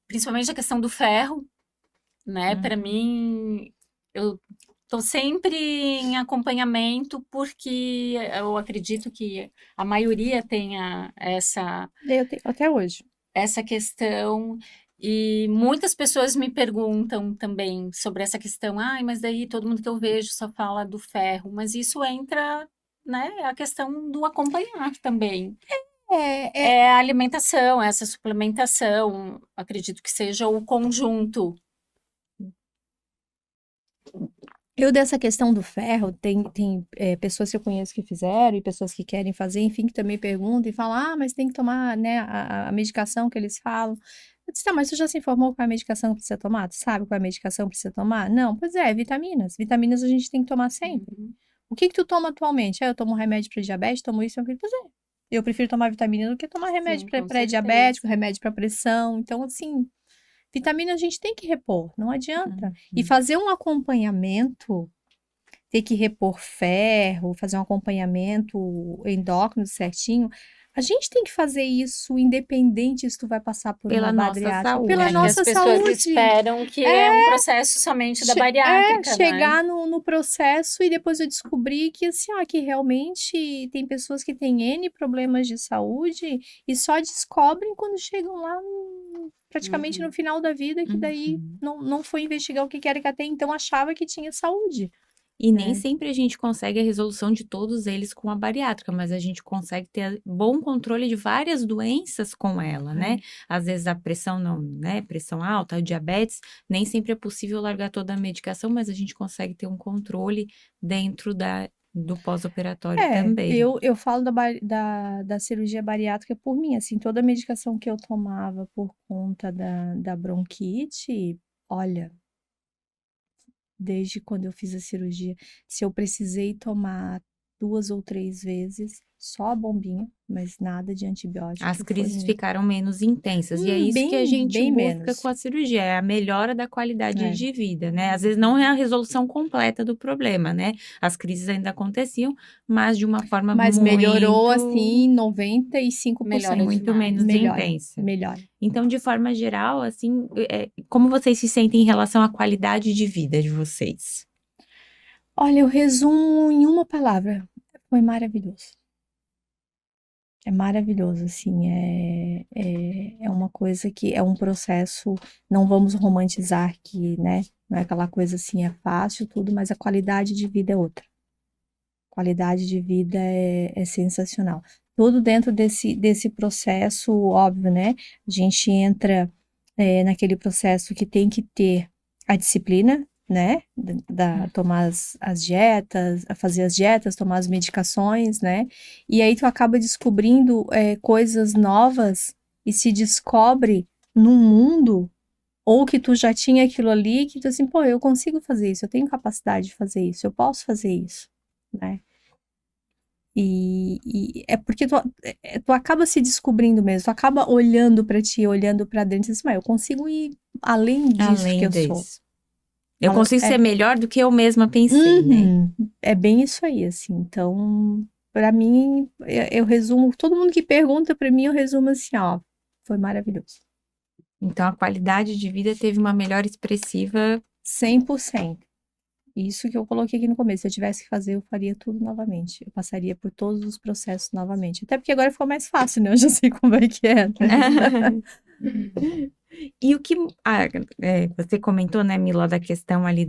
principalmente a questão do ferro, né? Para mim, eu tô sempre em acompanhamento porque eu acredito que a maioria tenha Eu tenho até hoje. essa questão. E muitas pessoas me perguntam também sobre essa questão. Ai, mas daí todo mundo que eu vejo só fala do ferro. Mas isso entra, né, a questão do acompanhar também. É, É a alimentação, essa suplementação, acredito que seja o conjunto. eu dessa questão do ferro, tem pessoas que eu conheço que fizeram e pessoas que querem fazer, enfim, que também perguntam e falam, ah, mas tem que tomar, né, a medicação que eles falam. Eu disse, tá, mas tu já se informou qual é a medicação que precisa tomar? Tu sabe qual é a medicação que precisa tomar? Não, pois é, vitaminas. Vitaminas a gente tem que tomar sempre. Uhum. O que que tu toma atualmente? Ah, eu tomo remédio para diabetes, tomo isso, aquilo. Pois é, eu prefiro tomar vitamina do que tomar remédio Sim, para com pré-diabético, certeza. remédio para pressão. Então, assim, vitamina a gente tem que repor, não adianta. E Uhum. fazer um acompanhamento, ter que repor ferro, fazer um acompanhamento endócrino certinho, a gente tem que fazer isso independente se tu vai passar por Pela uma nossa bariátrica, saúde, pela É que as nossa pessoas saúde. esperam que é um processo somente da bariátrica, né? Chegar no processo e depois eu descobri que, assim, que realmente tem pessoas que têm N problemas de saúde e só descobrem quando chegam lá praticamente no Uhum. final da vida, que daí Uhum. não foi investigar o que era que até então achava que tinha saúde. E nem É. sempre a gente consegue a resolução de todos eles com a bariátrica, mas a gente consegue ter bom controle de várias doenças com ela, né? Às vezes a pressão não, né? Pressão alta, o diabetes, nem sempre é possível largar toda a medicação, mas a gente consegue ter um controle dentro do pós-operatório também. Eu falo da cirurgia bariátrica por mim, assim, toda a medicação que eu tomava por conta da bronquite, olha, desde quando eu fiz a cirurgia, se eu precisei tomar 2 ou 3 vezes, só a bombinha, mas nada de antibiótico, As foi crises ficaram menos intensas, e é isso que a gente bem busca menos. com a cirurgia, é a melhora da qualidade É. de vida, né? Às vezes não é a resolução completa do problema, né? As crises ainda aconteciam, mas de uma forma Mas melhorou, muito, assim, 95%. Melhora muito demais. menos Melhora, intensa. melhora. Então, de forma geral, assim, como vocês se sentem em relação à qualidade de vida de vocês? Olha, eu resumo em uma palavra, foi maravilhoso. É maravilhoso, assim, é uma coisa que é um processo, não vamos romantizar que, né, não é aquela coisa assim, é fácil tudo, mas a qualidade de vida é outra. Qualidade de vida é sensacional. Tudo dentro desse processo, óbvio, né, a gente entra naquele processo que tem que ter a disciplina, né, tomar as dietas, fazer as dietas, tomar as medicações, né, e aí tu acaba descobrindo coisas novas e se descobre num mundo, ou que tu já tinha aquilo ali, que tu assim, pô, eu consigo fazer isso, eu tenho capacidade de fazer isso, eu posso fazer isso, né. E é porque tu acaba se descobrindo mesmo, tu acaba olhando pra ti, olhando pra dentro e diz assim, mas eu consigo ir além disso que Além eu sou. disso. Eu consigo ser melhor do que eu mesma pensei, né? É bem isso aí, assim. Então, pra mim, eu resumo, todo mundo que pergunta pra mim, eu resumo assim, ó, foi maravilhoso. Então, a qualidade de vida teve uma melhora expressiva. 100%. Isso que eu coloquei aqui no começo. Se eu tivesse que fazer, eu faria tudo novamente. Eu passaria por todos os processos novamente. Até porque agora ficou mais fácil, né? Eu já sei como é que é, né? E o que você comentou, né, Mila, da questão ali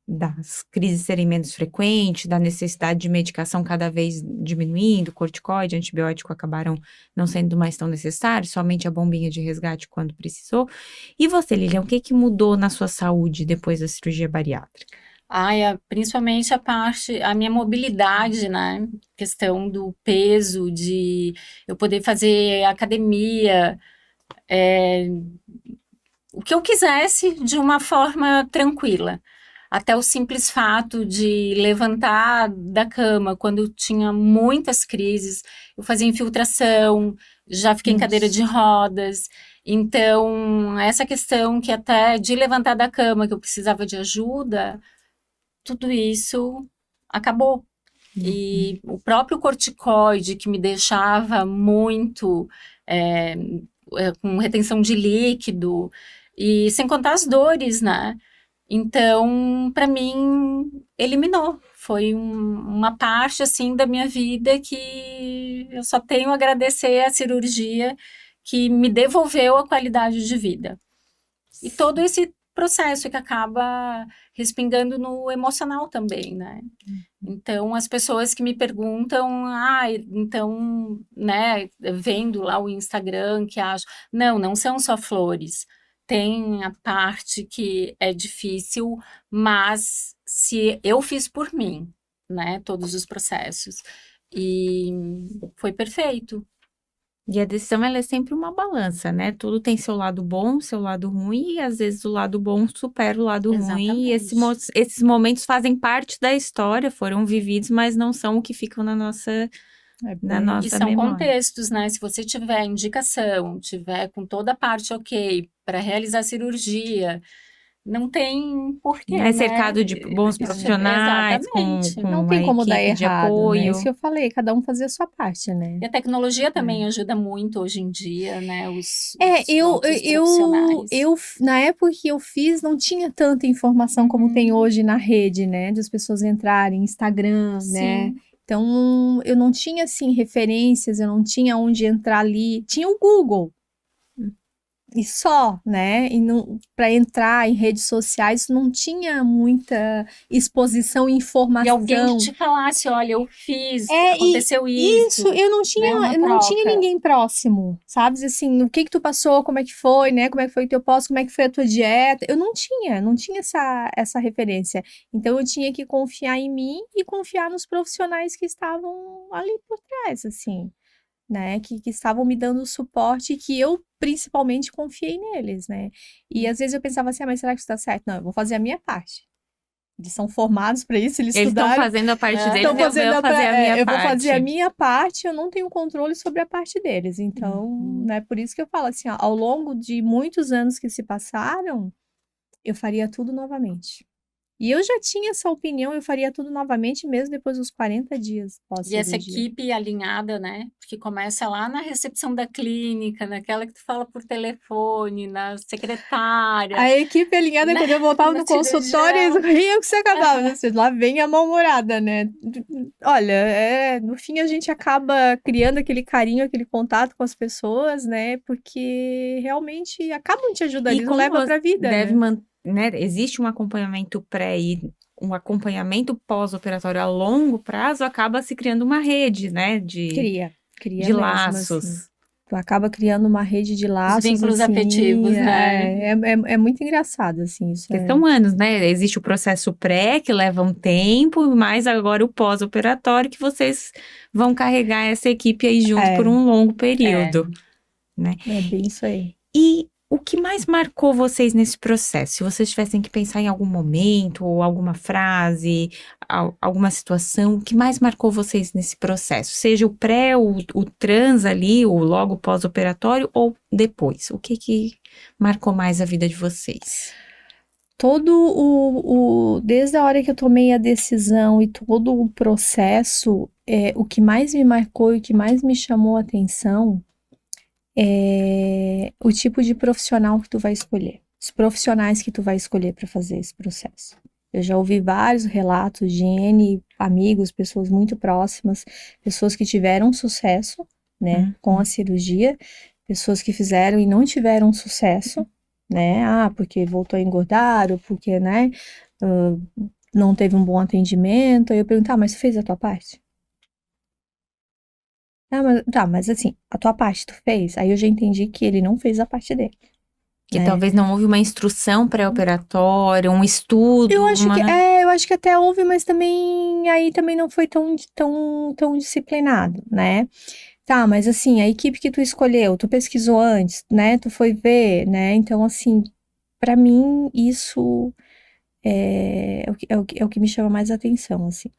das crises serem menos frequentes, da necessidade de medicação cada vez diminuindo, corticoide, antibiótico acabaram não sendo mais tão necessários, somente a bombinha de resgate quando precisou. E você, Lilian, o que mudou na sua saúde depois da cirurgia bariátrica? Principalmente a minha mobilidade, né? Questão do peso, de eu poder fazer academia, o que eu quisesse de uma forma tranquila. Até o simples fato de levantar da cama quando eu tinha muitas crises, eu fazia infiltração, já fiquei em cadeira de rodas. Então, essa questão que até de levantar da cama, que eu precisava de ajuda, tudo isso acabou. E o próprio corticoide, que me deixava muito com retenção de líquido, e sem contar as dores, né? Então, para mim, eliminou. Foi uma parte, assim, da minha vida que eu só tenho a agradecer à cirurgia que me devolveu a qualidade de vida. E todo esse processo que acaba respingando no emocional também, né? Então, as pessoas que me perguntam, então, né, vendo lá o Instagram, que acham, não são só flores, tem a parte que é difícil, mas se eu fiz por mim, né, todos os processos, e foi perfeito. E a decisão, ela é sempre uma balança, né? Tudo tem seu lado bom, seu lado ruim, e às vezes o lado bom supera o lado ruim. E esses momentos fazem parte da história, foram vividos, mas não são o que ficam na nossa E são memória. contextos, né? Se você tiver indicação, tiver com toda a parte ok para realizar a cirurgia, não tem porquê, É né? cercado de bons profissionais, com Exatamente. Não uma tem como dar equipe de errado, né? apoio. Isso que eu falei, cada um fazer a sua parte, né? E a tecnologia também ajuda muito hoje em dia, né? Os Eu, próprios profissionais. na época que eu fiz, não tinha tanta informação como tem hoje na rede, né? De as pessoas entrarem, Instagram, né? Sim. Então, eu não tinha, assim, referências, eu não tinha onde entrar ali. Tinha o Google. E só, né? E para entrar em redes sociais não tinha muita exposição e informação. E alguém que te falasse, olha, eu fiz, aconteceu isso. Isso, eu não tinha ninguém próximo, sabe? Assim, o que tu passou, como é que foi, né? Como é que foi o teu pós, como é que foi a tua dieta? Eu não tinha essa referência. Então eu tinha que confiar em mim e confiar nos profissionais que estavam ali por trás, assim, né? Que estavam me dando o suporte e que eu principalmente confiei neles, né? E às vezes eu pensava assim, mas será que isso tá certo? Não, eu vou fazer a minha parte. Eles são formados para isso, eles estudaram. Estão fazendo a parte deles, Estão fazendo eu vou fazer a minha parte. Eu vou fazer a minha parte, eu não tenho controle sobre a parte deles. Então, né, por isso que eu falo assim, ó, ao longo de muitos anos que se passaram, eu faria tudo novamente. E eu já tinha essa opinião, eu faria tudo novamente mesmo depois dos 40 dias E essa equipe alinhada, né? Porque começa lá na recepção da clínica, naquela que tu fala por telefone, na secretária. A equipe alinhada, quando eu voltava no consultório, eles riam que você acabava. Lá vem a mal-humorada, né? Olha, no fim a gente acaba criando aquele carinho, aquele contato com as pessoas, né? Porque realmente acabam te ajudando, eles levam pra vida, né? Existe um acompanhamento pré e um acompanhamento pós-operatório a longo prazo, acaba se criando uma rede, né? Cria de mesmo, laços. assim. Tu acaba criando uma rede de laços, Os vínculos assim, afetivos, né? É muito engraçado, assim, isso. Porque são anos, né? Existe o processo pré, que leva um tempo, mas agora o pós-operatório, que vocês vão carregar essa equipe aí junto por um longo período, né? É bem isso aí. E o que mais marcou vocês nesse processo? Se vocês tivessem que pensar em algum momento, ou alguma frase, alguma situação, o que mais marcou vocês nesse processo? Seja o pré, o trans ali, o logo pós-operatório, ou depois? O que marcou mais a vida de vocês? Desde a hora que eu tomei a decisão e todo o processo, o que mais me marcou e o que mais me chamou a atenção é o tipo de profissional que tu vai escolher, os profissionais que tu vai escolher para fazer esse processo. Eu já ouvi vários relatos de N amigos, pessoas muito próximas, pessoas que tiveram sucesso, né, com a cirurgia, pessoas que fizeram e não tiveram sucesso, né, porque voltou a engordar, ou porque, né, não teve um bom atendimento. Aí eu pergunto, mas tu fez a tua parte? Mas assim, a tua parte tu fez? Aí eu já entendi que ele não fez a parte dele. Que talvez não houve uma instrução pré-operatória, um estudo, eu acho que até houve, mas aí também não foi tão disciplinado, né? Tá, mas assim, a equipe que tu escolheu, tu pesquisou antes, né? Tu foi ver, né? Então, assim, pra mim, isso é o que me chama mais atenção, assim.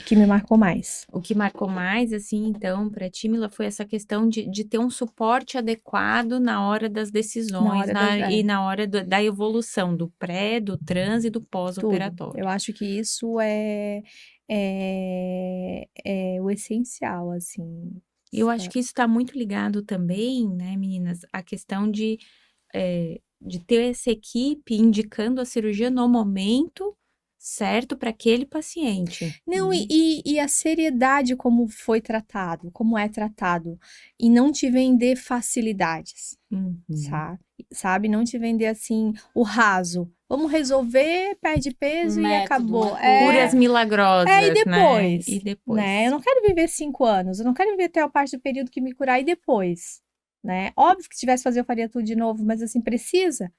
Que me marcou mais. O que marcou mais, assim, então, pra ti, Mila, foi essa questão de ter um suporte adequado na hora das decisões e na hora da evolução, do pré, do trans e do pós-operatório. Eu acho que isso é o essencial, assim. Eu acho que isso está muito ligado também, né, meninas, a questão de ter essa equipe indicando a cirurgia no momento certo para aquele paciente. Não, e a seriedade como foi tratado, como é tratado, e não te vender facilidades, sabe? Não te vender assim, o raso. Vamos resolver, perde peso e acabou. Curas milagrosas, e depois, né? E depois. Né? Eu não quero viver 5 anos, eu não quero viver até a parte do período que me curar e depois, né? Óbvio que se tivesse que fazer, eu faria tudo de novo, mas assim, precisa,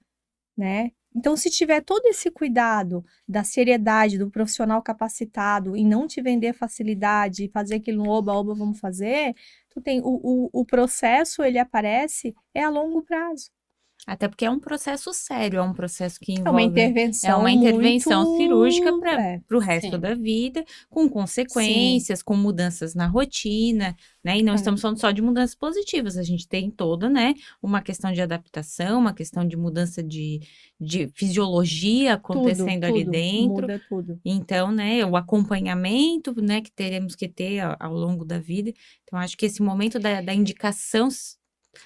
né? Então, se tiver todo esse cuidado da seriedade do profissional capacitado e não te vender facilidade, fazer aquilo no oba-oba, vamos fazer, tu tem o processo, ele aparece, a longo prazo. Até porque é um processo sério, é um processo que envolve... É uma intervenção cirúrgica para o resto da vida, com consequências, com mudanças na rotina, né? E não estamos falando só de mudanças positivas, a gente tem toda, né, uma questão de adaptação, uma questão de mudança de fisiologia acontecendo ali dentro. Muda tudo. Então, né, o acompanhamento, né, que teremos que ter ao longo da vida. Então, acho que esse momento da indicação...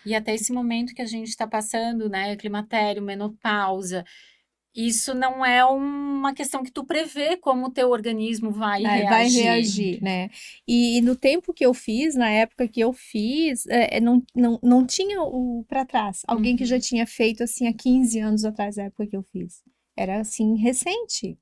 E até esse momento que a gente está passando, né, climatério, menopausa, isso não é uma questão que tu prevê como o teu organismo vai reagir. Vai reagir, né? E no tempo que eu fiz, na época que eu fiz, não tinha o para trás. Alguém que já tinha feito, assim, há 15 anos atrás, da época que eu fiz. Era, assim, recente,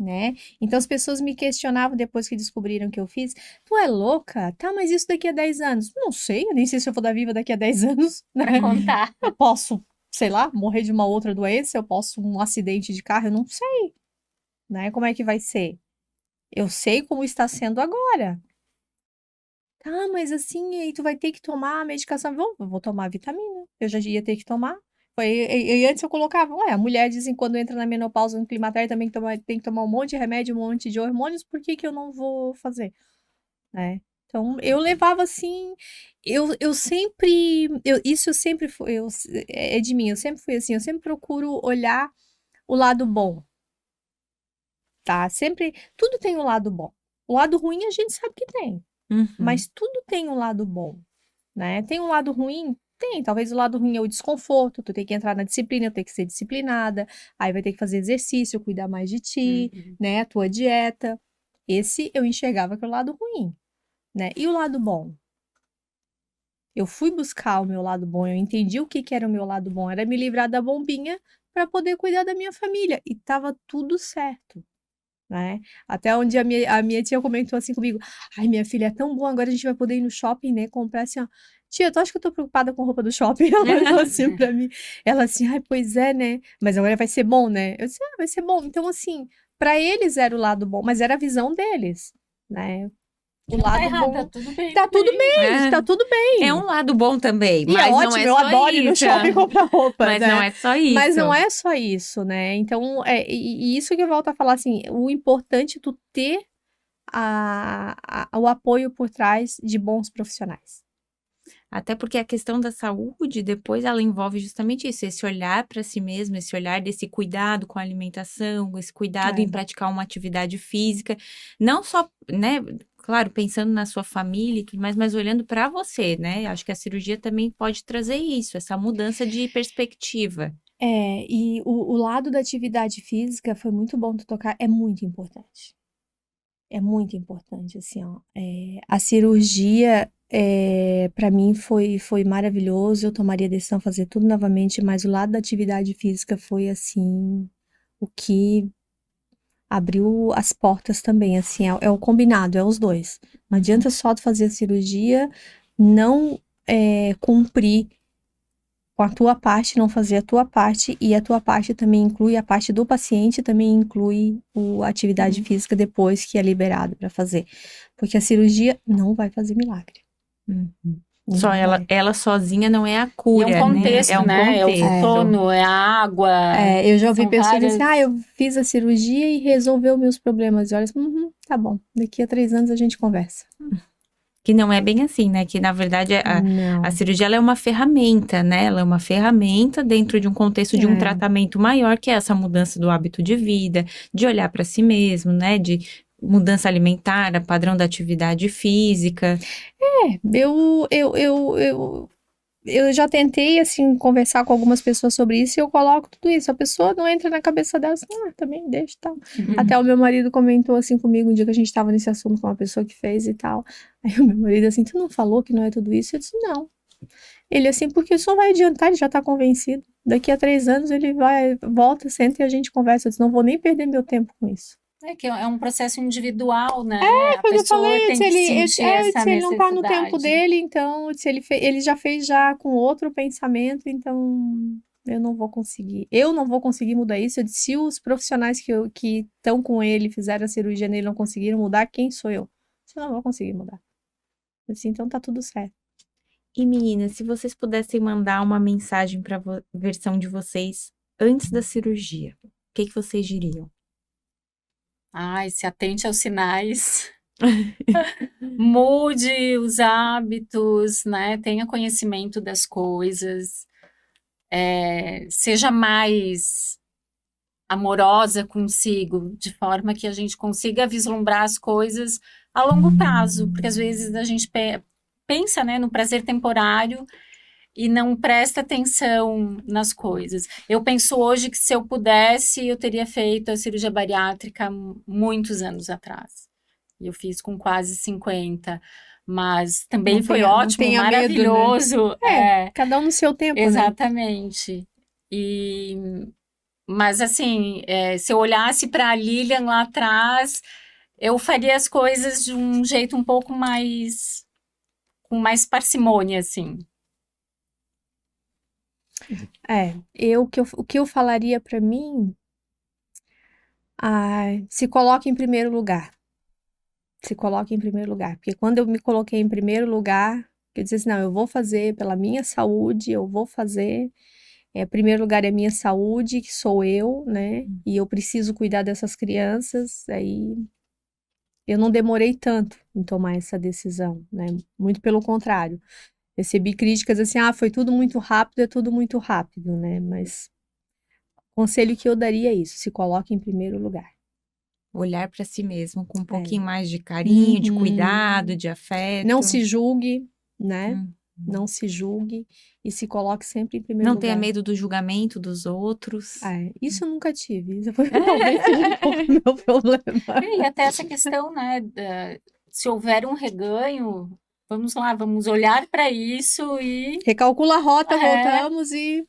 né? Então as pessoas me questionavam depois que descobriram que eu fiz. Tu é louca? Tá, mas isso daqui a 10 anos? Não sei, eu nem sei se eu vou dar viva daqui a 10 anos, né? Pra contar. Eu posso, sei lá, morrer de uma outra doença, eu posso um acidente de carro, eu não sei, né? Como é que vai ser? Eu sei como está sendo agora. Tá, mas assim, aí tu vai ter que tomar a medicação. Eu vou tomar vitamina. Eu já ia ter que tomar. E antes eu colocava, a mulher dizem quando entra na menopausa, no climatério, também tem que tomar um monte de remédio, um monte de hormônios, por que eu não vou fazer? Né? Então, eu levava assim, eu sempre, isso eu sempre fui, é de mim, eu sempre fui assim, eu sempre procuro olhar o lado bom, tá? Sempre, tudo tem um lado bom. O lado ruim a gente sabe que tem, mas tudo tem um lado bom, né? Tem um lado ruim? Tem, talvez o lado ruim é o desconforto, tu tem que entrar na disciplina, tem que ser disciplinada, aí vai ter que fazer exercício, cuidar mais de ti, né? A tua dieta. Esse eu enxergava que é o lado ruim, né? E o lado bom? Eu fui buscar o meu lado bom, eu entendi o que era o meu lado bom, era me livrar da bombinha para poder cuidar da minha família, e tava tudo certo, né? Até onde a minha tia comentou assim comigo, ai, minha filha é tão bom, agora a gente vai poder ir no shopping, né, comprar assim, ó, tia, tu acha que eu tô preocupada com roupa do shopping? Ela falou assim pra mim, ela assim, ai, pois é, né, mas agora vai ser bom, né? Eu disse, vai ser bom, então assim, pra eles era o lado bom, mas era a visão deles, né? O lado bom, tá tudo bem. Tá tudo bem, tá tudo bem. É um lado bom também, E mas é ótimo, não é eu só adoro ir no isso. shopping comprar roupa, Mas né? não é só isso. Mas não é só isso, né? Então, e isso que eu volto a falar, assim, o importante é tu ter o apoio por trás de bons profissionais. Até porque a questão da saúde, depois ela envolve justamente isso, esse olhar para si mesmo, esse olhar desse cuidado com a alimentação, esse cuidado É. em praticar uma atividade física, não só, né, claro, pensando na sua família e tudo mais, mas olhando para você, né? Acho que a cirurgia também pode trazer isso, essa mudança de perspectiva. E o lado da atividade física foi muito bom tu tocar, é muito importante. É muito importante, assim, ó. A cirurgia, para mim, foi maravilhoso. Eu tomaria a decisão de fazer tudo novamente, mas o lado da atividade física foi, assim, o que abriu as portas também, assim, é o combinado, é os dois. Não adianta só tu fazer a cirurgia, não cumprir com a tua parte, não fazer a tua parte, e a tua parte também inclui, a parte do paciente também inclui a atividade física depois que é liberado para fazer. Porque a cirurgia não vai fazer milagre. Não Só vai. ela sozinha não é a E é cura, um né? contexto, É um né? É o contexto. sono, é a água. Eu já ouvi São pessoas dizendo várias. assim, eu fiz a cirurgia e resolveu meus problemas. E olha, tá bom, daqui a 3 anos a gente conversa. Que não é bem assim, né? Que na verdade a Não. cirurgia ela é uma ferramenta, né? Ela é uma ferramenta dentro de um contexto de um tratamento maior, que é essa mudança do hábito de vida, de olhar para si mesmo, né? De mudança alimentar, padrão da atividade física. Eu já tentei, assim, conversar com algumas pessoas sobre isso e eu coloco tudo isso. A pessoa não entra na cabeça dela assim, também deixa e tal. Até o meu marido comentou assim comigo um dia que a gente tava nesse assunto com uma pessoa que fez e tal. Aí o meu marido assim, tu não falou que não é tudo isso? Eu disse, não. Ele assim, porque isso não vai adiantar, ele já tá convencido. Daqui a 3 anos ele volta, senta e a gente conversa. Eu disse, não vou nem perder meu tempo com isso. É que é um processo individual, né? A Foi o que eu pessoa falei, tem que sentir essa ele não tá no tempo necessidade. dele, então, ele já fez já com outro pensamento, então eu não vou conseguir. Eu não vou conseguir mudar isso. Eu disse, se os profissionais que estão com ele, fizeram a cirurgia nele, não conseguiram mudar, quem sou eu? Eu não vou conseguir mudar. Eu disse, então tá tudo certo. E meninas, se vocês pudessem mandar uma mensagem para a versão de vocês antes da cirurgia, o que vocês diriam? Ai, se atente aos sinais. Mude os hábitos, né? Tenha conhecimento das coisas. Seja mais amorosa consigo, de forma que a gente consiga vislumbrar as coisas a longo prazo, porque às vezes a gente pensa, né, no prazer temporário e não presta atenção nas coisas. Eu penso hoje que se eu pudesse, eu teria feito a cirurgia bariátrica muitos anos atrás. Eu fiz com quase 50, mas também Não foi tenha- não ótimo, tenha medo, né? maravilhoso. Cada um no seu tempo, né? Exatamente. Mas assim, se eu olhasse para a Lilian lá atrás, eu faria as coisas de um jeito um pouco mais, com mais parcimônia, assim. O que eu falaria pra mim, se coloque em primeiro lugar. Se coloque em primeiro lugar. Porque quando eu me coloquei em primeiro lugar, eu disse assim, não, eu vou fazer pela minha saúde, eu vou fazer. Primeiro lugar é minha saúde, que sou eu, né? E eu preciso cuidar dessas crianças. Aí eu não demorei tanto em tomar essa decisão, né? Muito pelo contrário. Recebi críticas assim, foi tudo muito rápido, é tudo muito rápido, né? Mas o conselho que eu daria é isso, se coloque em primeiro lugar. Olhar para si mesmo com um pouquinho mais de carinho, de cuidado, de afeto. Não se julgue, né? Hum. Não se julgue e se coloque sempre em primeiro Não lugar. tenha medo do julgamento dos outros. Isso eu nunca tive. Isso foi talvez seja um pouco o meu problema. E até essa questão, né, se houver um reganho, vamos lá, vamos olhar para isso e Recalcula a rota, voltamos e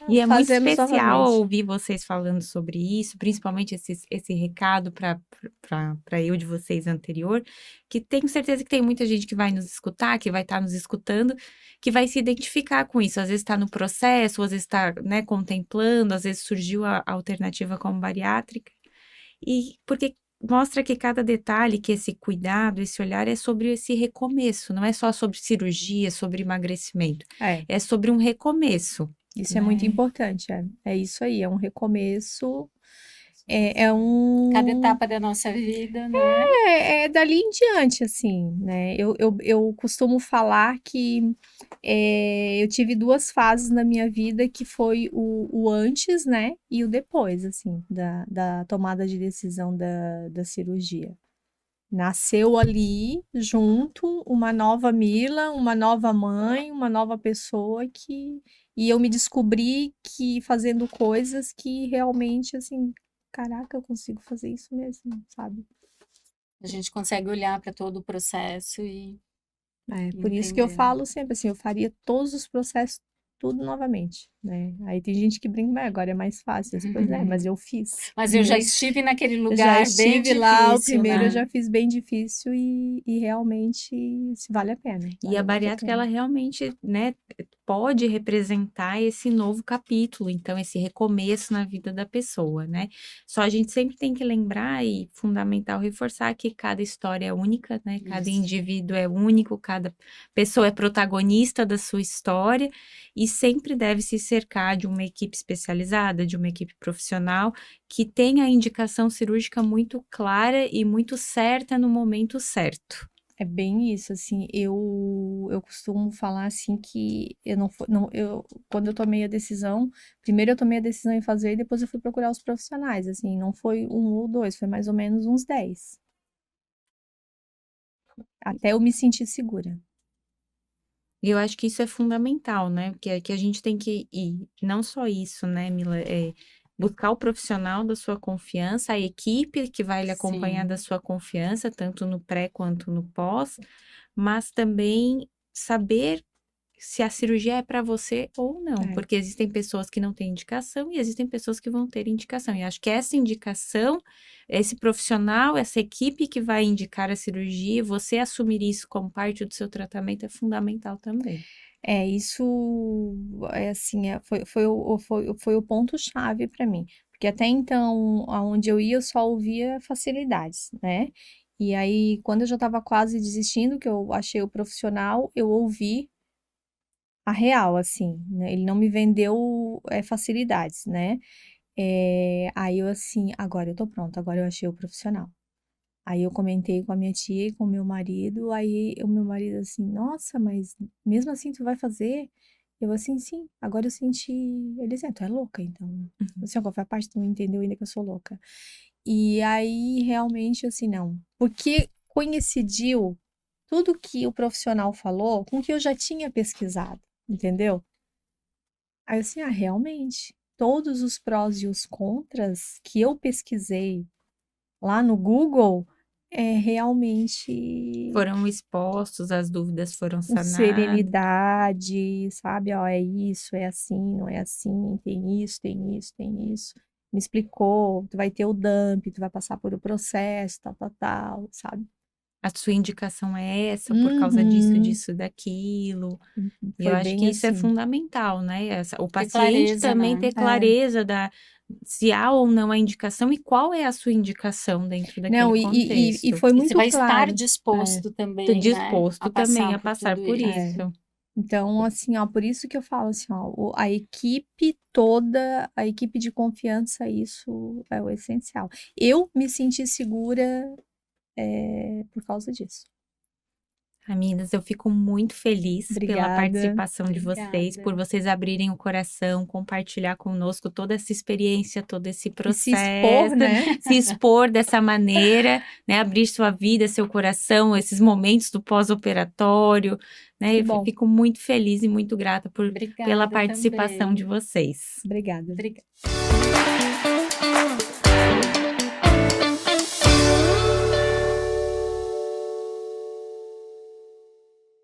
E é muito fazemos especial novamente. ouvir vocês falando sobre isso, principalmente esse recado para eu de vocês anterior, que tenho certeza que tem muita gente que vai nos escutar, que vai estar nos escutando, que vai se identificar com isso. Às vezes está no processo, às vezes está, né, contemplando, às vezes surgiu a alternativa como bariátrica. E porque mostra que cada detalhe, que esse cuidado, esse olhar é sobre esse recomeço, não é só sobre cirurgia, sobre emagrecimento. É sobre um recomeço. Isso é muito importante, é isso aí, é um recomeço É um... Cada etapa da nossa vida, né? É dali em diante, assim, né? Eu costumo falar que eu tive 2 fases na minha vida, que foi o antes, né? E o depois, assim, da tomada de decisão da cirurgia. Nasceu ali, junto, uma nova Mila, uma nova mãe, uma nova pessoa e eu me descobri que fazendo coisas que realmente, assim, caraca, eu consigo fazer isso mesmo, sabe? A gente consegue olhar para todo o processo e Por isso que eu entender. falo sempre assim, eu faria todos os processos tudo novamente, né? Aí tem gente que brinca, mas agora é mais fácil. Pois é, mas eu fiz. Mas eu já estive naquele Já lugar bem estive lá, o difícil, primeiro eu né? já fiz bem difícil e realmente vale a pena. E Vale a muito a bariátrica, pena. ela realmente, né, pode representar esse novo capítulo, então esse recomeço na vida da pessoa, né? Só a gente sempre tem que lembrar e fundamental reforçar que cada história é única, né? Cada Isso. indivíduo é único, cada pessoa é protagonista da sua história e sempre deve se cercar de uma equipe especializada, de uma equipe profissional que tenha a indicação cirúrgica muito clara e muito certa no momento certo. É bem isso, assim, eu costumo falar assim que eu quando eu tomei a decisão, primeiro eu tomei a decisão em fazer e depois eu fui procurar os profissionais, assim, não foi 1 ou 2, foi mais ou menos uns 10. Até eu me sentir segura. E eu acho que isso é fundamental, né? Que a gente tem que ir, não só isso, né, Mila? Buscar o profissional da sua confiança, a equipe que vai lhe acompanhar Sim. da sua confiança, tanto no pré quanto no pós, mas também saber se a cirurgia é para você ou não, É. porque existem pessoas que não têm indicação e existem pessoas que vão ter indicação. E acho que essa indicação, esse profissional, essa equipe que vai indicar a cirurgia, você assumir isso como parte do seu tratamento é fundamental também. Isso é assim, foi o ponto-chave para mim, porque até então, aonde eu ia, eu só ouvia facilidades, né? E aí, quando eu já estava quase desistindo, que eu achei o profissional, eu ouvi a real, assim, né? Ele não me vendeu facilidades, né? Aí eu assim, agora eu tô pronta, agora eu achei o profissional. Aí eu comentei com a minha tia e com o meu marido, aí o meu marido assim, nossa, mas mesmo assim tu vai fazer? Eu assim, sim, agora eu senti. Ele dizendo, tu é louca, então. Assim, qual foi a parte que tu não entendeu ainda que eu sou louca? E aí, realmente, assim, não. Porque coincidiu tudo que o profissional falou com o que eu já tinha pesquisado, entendeu? Aí eu assim, realmente, todos os prós e os contras que eu pesquisei lá no Google, realmente Foram expostos, as dúvidas foram com sanadas. serenidade, sabe? Ó, é isso, é assim, não é assim, tem isso, tem isso, tem isso. Me explicou, tu vai ter o dump, tu vai passar por o processo, tal, tal, tal, sabe? A sua indicação é essa por causa disso, Uhum. disso, daquilo. E eu Foi acho bem que isso é assim. fundamental, né? O Ter paciente clareza, também né? ter clareza se há ou não a indicação e qual é a sua indicação dentro daquele Não, e contexto. foi E você muito vai estar claro. disposto Tô também, né? A disposto também passar a por passar tudo por isso. isso. Então, assim, ó, por isso que eu falo assim, ó, a equipe toda, a equipe de confiança, isso é o essencial. Eu me senti segura por causa disso. Meninas, eu fico muito feliz pela Obrigada. participação de vocês, por Obrigada. vocês abrirem o coração, compartilhar conosco toda essa experiência, todo esse E se expor, processo, né? se expor dessa maneira, né? Abrir sua vida, seu coração, esses momentos do pós-operatório, né? Que Eu bom. fico muito feliz e muito grata pela Obrigada participação de também. vocês. Obrigada. Obrigada.